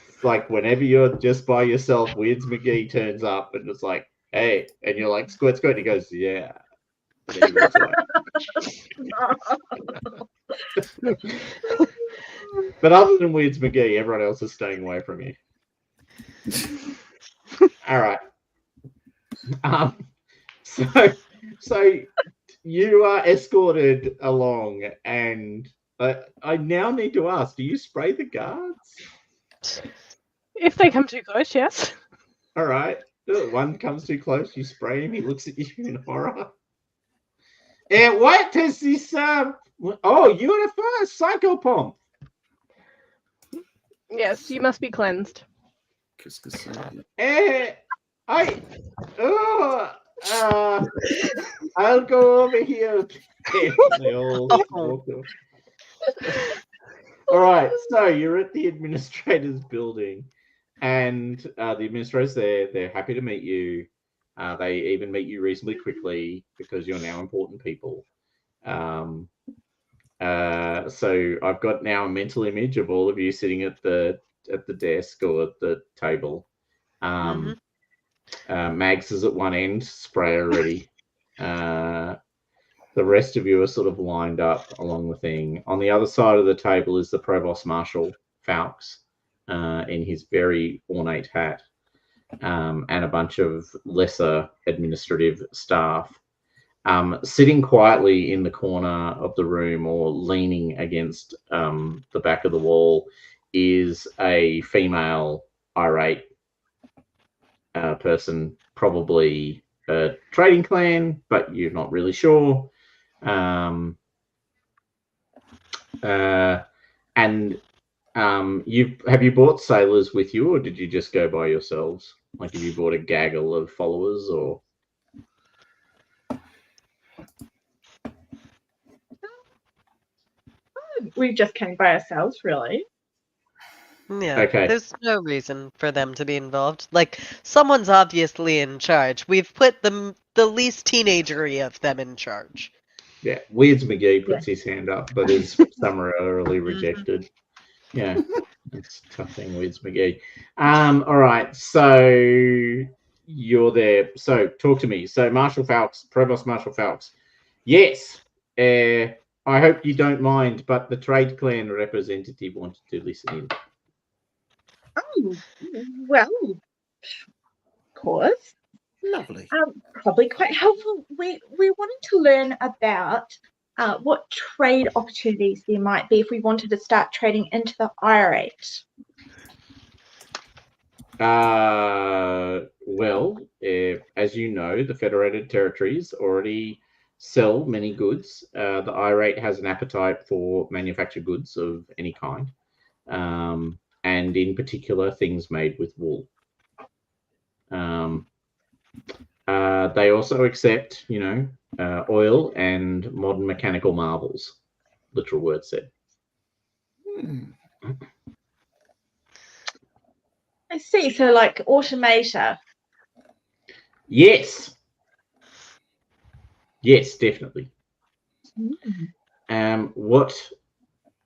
It's like whenever you're just by yourself, Weirds McGee turns up and it's like, hey, and you're like, squirt, squirt. He goes, yeah. And then he walks away. But other than Weirds McGee, everyone else is staying away from you. All right. So you are escorted along, and I now need to ask: do you spray the guards? If they come too close, yes. All right. One comes too close, you spray him. He looks at you in horror. And what is this? Oh, you're the first psychopomp. Yes, you must be cleansed. I'll go over here. They all walk off. All right, so you're at the administrator's building, and the administrators there, they're happy to meet you. They even meet you reasonably quickly because you're now important people. So I've got now a mental image of all of you sitting at the desk or at the table. Mags is at one end, sprayer ready. The rest of you are sort of lined up along the thing. On the other side of the table is the Provost Marshal Fawkes in his very ornate hat, and a bunch of lesser administrative staff. Sitting quietly in the corner of the room or leaning against the back of the wall is a female irate person, probably a trading clan, but you're not really sure. And have you brought sailors with you, or did you just go by yourselves? Like, have you brought a gaggle of followers, or? We just came by ourselves, really. Yeah, Okay. There's no reason for them to be involved. Like, someone's obviously in charge. We've put the least teenagery of them in charge. Yeah, Weirds McGee puts his hand up, but is summarily rejected. Yeah, it's a tough thing, Weirds McGee. All right, so you're there. So talk to me. So Marshal Fawkes, Provost Marshal Fawkes. Yes, I hope you don't mind, but the trade clan representative wanted to listen in. Oh, well, of course. Lovely. Probably quite helpful. We wanted to learn about what trade opportunities there might be if we wanted to start trading into the irate. Well, as you know, the Federated Territories already sell many goods. The irate has an appetite for manufactured goods of any kind, and in particular, things made with wool. They also accept, oil and modern mechanical marvels. Literal word said. I see. So, like automata. Yes, definitely. What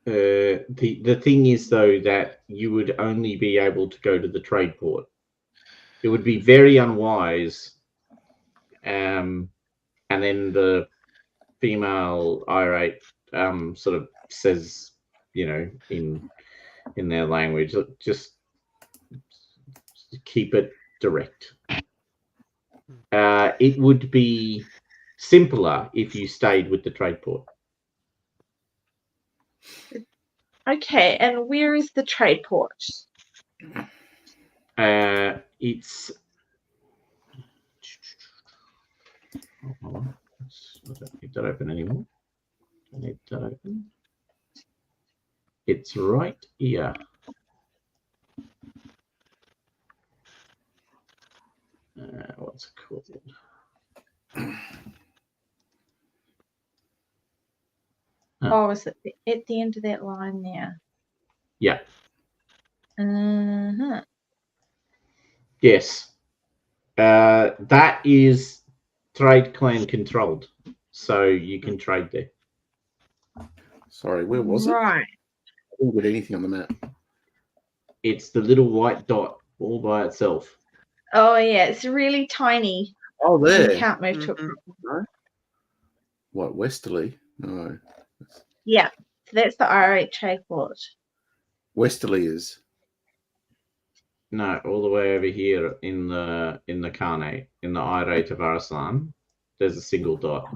the thing is, though, that you would only be able to go to the trade port. It would be very unwise. And then the female irate sort of says, in their language, just keep it direct. It would be simpler if you stayed with the trade port. Okay, and where is the trade port? It's. I don't need that open anymore. I need that open. It's right here. What's it called? Oh, is it at the end of that line there? Yeah. Uh-huh. Yes. That is trade clan controlled, so you can trade there. Sorry, where was it? Right. I didn't get anything on the map. It's the little white dot all by itself. Oh yeah, it's really tiny. Oh, And you there. can't move to it. Mhm. What, Westerly? No. Yeah. So that's the RHA port. Westerly is. No, all the way over here in the Khanate, in the irate of Arslan, there's a single dot,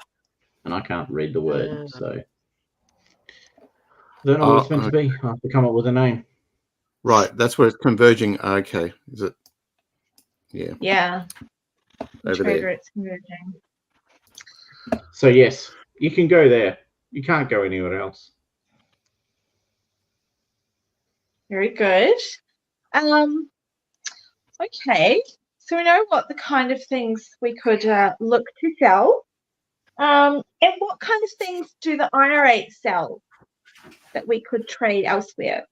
and I can't read the word, so I don't know what it's meant to be. I have to come up with a name. Right, that's where it's converging. Okay, is it? Yeah, Yeah. The over trader there. it's converging. So yes, you can go there. You can't go anywhere else. Very good. Okay. So we know what the kind of things we could look to sell. And what kind of things do the IRA sell that we could trade elsewhere?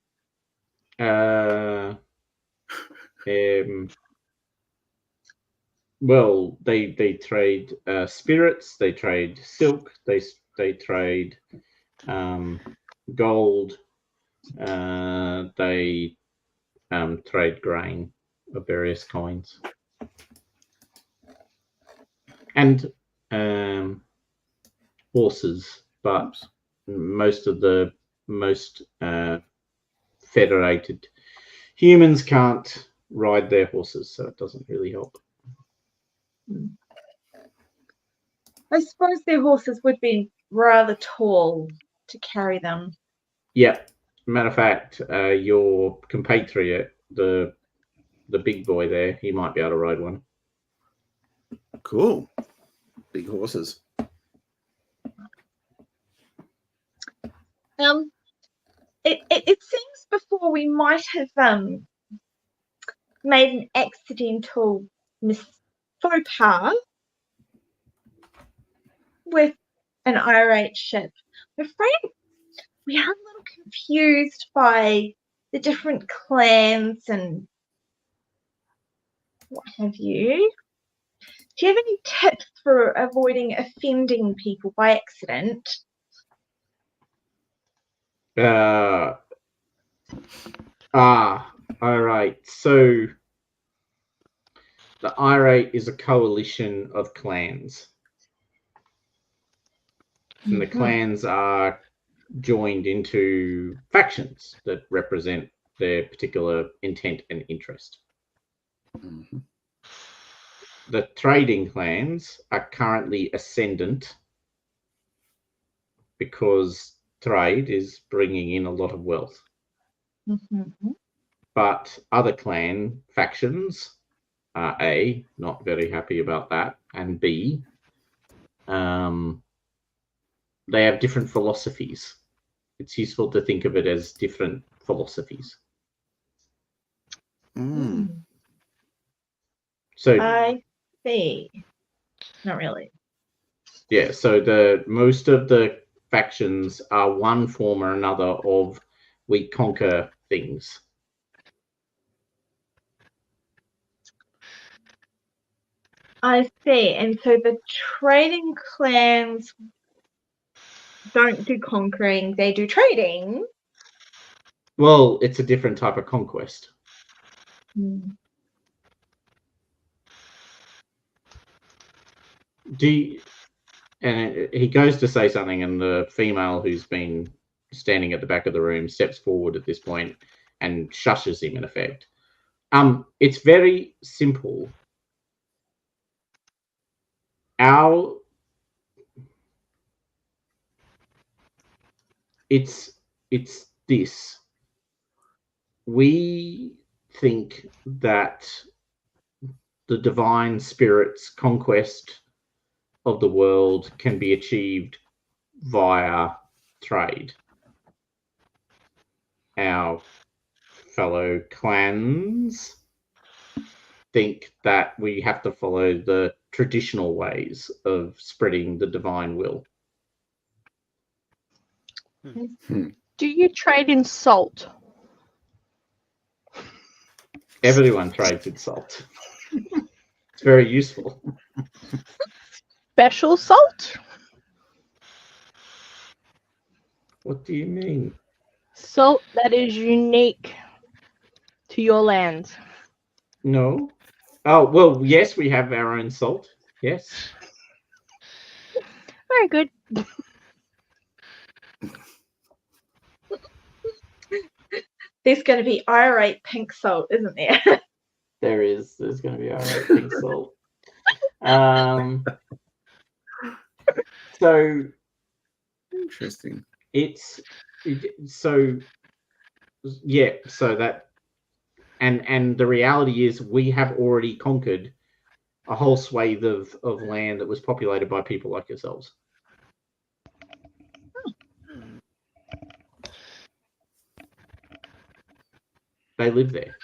Well, they trade spirits, they trade silk, they trade gold, they trade grain of various kinds, and horses, but most federated humans can't ride their horses, so it doesn't really help. I suppose their horses would be rather tall to carry them. Yeah. Matter of fact, your compatriot, the big boy there, he might be able to ride one. Cool. Big horses. It seems before we might have made an accidental faux pas with an irate ship. I'm afraid we are a little confused by the different clans and what have you. Do you have any tips for avoiding offending people by accident? All right. So the irate is a coalition of clans, and the clans are joined into factions that represent their particular intent and interest. Mhm. The trading clans are currently ascendant because trade is bringing in a lot of wealth. Mm-hmm. But other clan factions are A, not very happy about that, and B, they have different philosophies. It's useful to think of it as different philosophies. Mm. So I see. Not really. yeah, so the most of the factions are one form or another of we conquer things. I see. And so the trading clans don't do conquering, they do trading. Well, it's a different type of conquest. And he goes to say something, and the female who's been standing at the back of the room steps forward at this point and shushes him in effect. It's very simple. It's this. We think that the divine spirit's conquest of the world can be achieved via trade. Our fellow clans think that we have to follow the traditional ways of spreading the divine will. Do you trade in salt? Everyone trades in salt. It's very useful. Special salt? What do you mean? Salt that is unique to your land. No. Oh, well, yes, we have our own salt. Yes. Very good. There's going to be irate pink salt, isn't there? There's going to be our own pink salt. So Interesting. so that and the reality is we have already conquered a whole swathe of land that was populated by people like yourselves. They live there.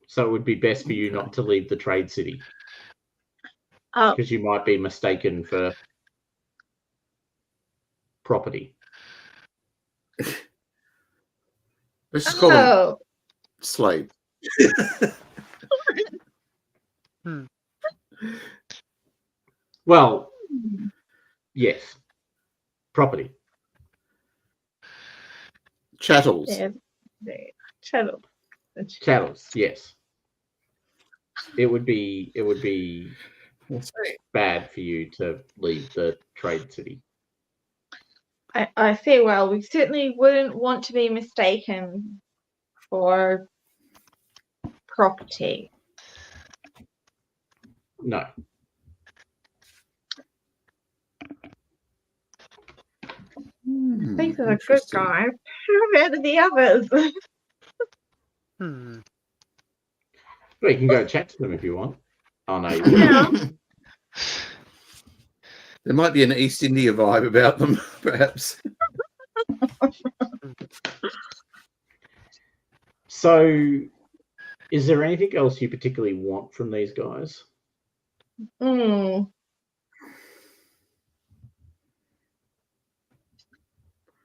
So it would be best for you not to leave the trade city, because you might be mistaken for property. Let's just call them Oh, slave. Well, yes, property. Chattels. yeah. Chattel. Chattels, yes. It would be bad for you to leave the trade city. I see. Well, we certainly wouldn't want to be mistaken for property. No. These are a good guy. How about the others? Well, you can go chat to them if you want. Oh no. Yeah. There might be an East India vibe about them, perhaps. So, is there anything else you particularly want from these guys?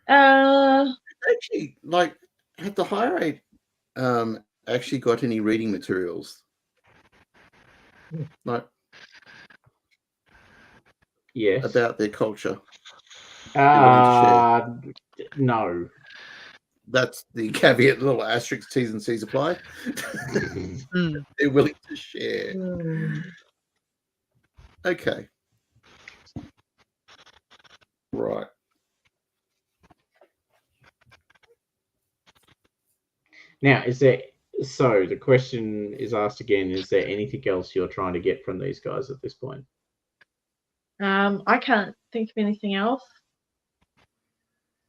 Actually, like, had the higher rate actually got any reading materials? Like, Yes. about their culture? No. That's the caveat, little asterisk, T's and C's apply. They're willing to share. Okay. Right. Now, so the question is asked again, is there anything else you're trying to get from these guys at this point? I can't think of anything else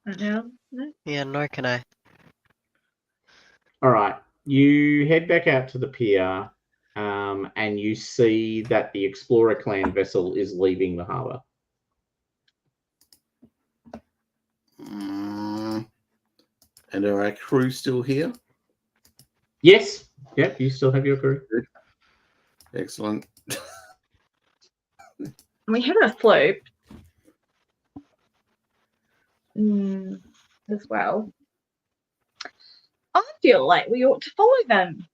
right now. No? Yeah, nor can I. All right. You head back out to the pier, and you see that the Explorer Clan vessel is leaving the harbour. And are our crew still here? Yes. Yep. You still have your crew. Good. Excellent. We had a slope as well. I feel like we ought to follow them.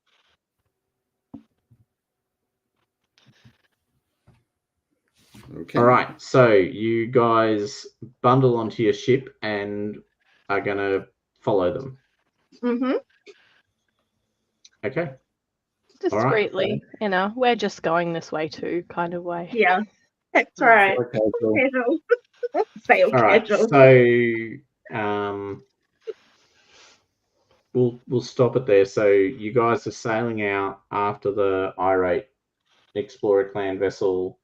Okay. All right. So you guys bundle onto your ship and are going to follow them. Mm-hmm. Okay. Discreetly, we're just going this way too, kind of way. Yeah, that's right. Okay, cool. Casual. Fail All right. casual. So we'll stop it there. So you guys are sailing out after the irate Explorer Clan vessel.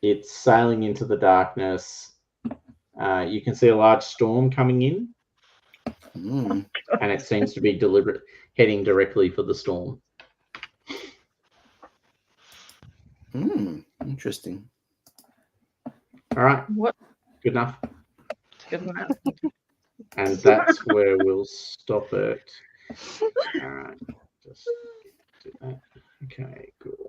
It's sailing into the darkness. You can see a large storm coming in, and it seems to be heading directly for the storm. Interesting. All right. What? Good enough. Good enough. And that's where we'll stop it. All right. Just do that. Okay, cool.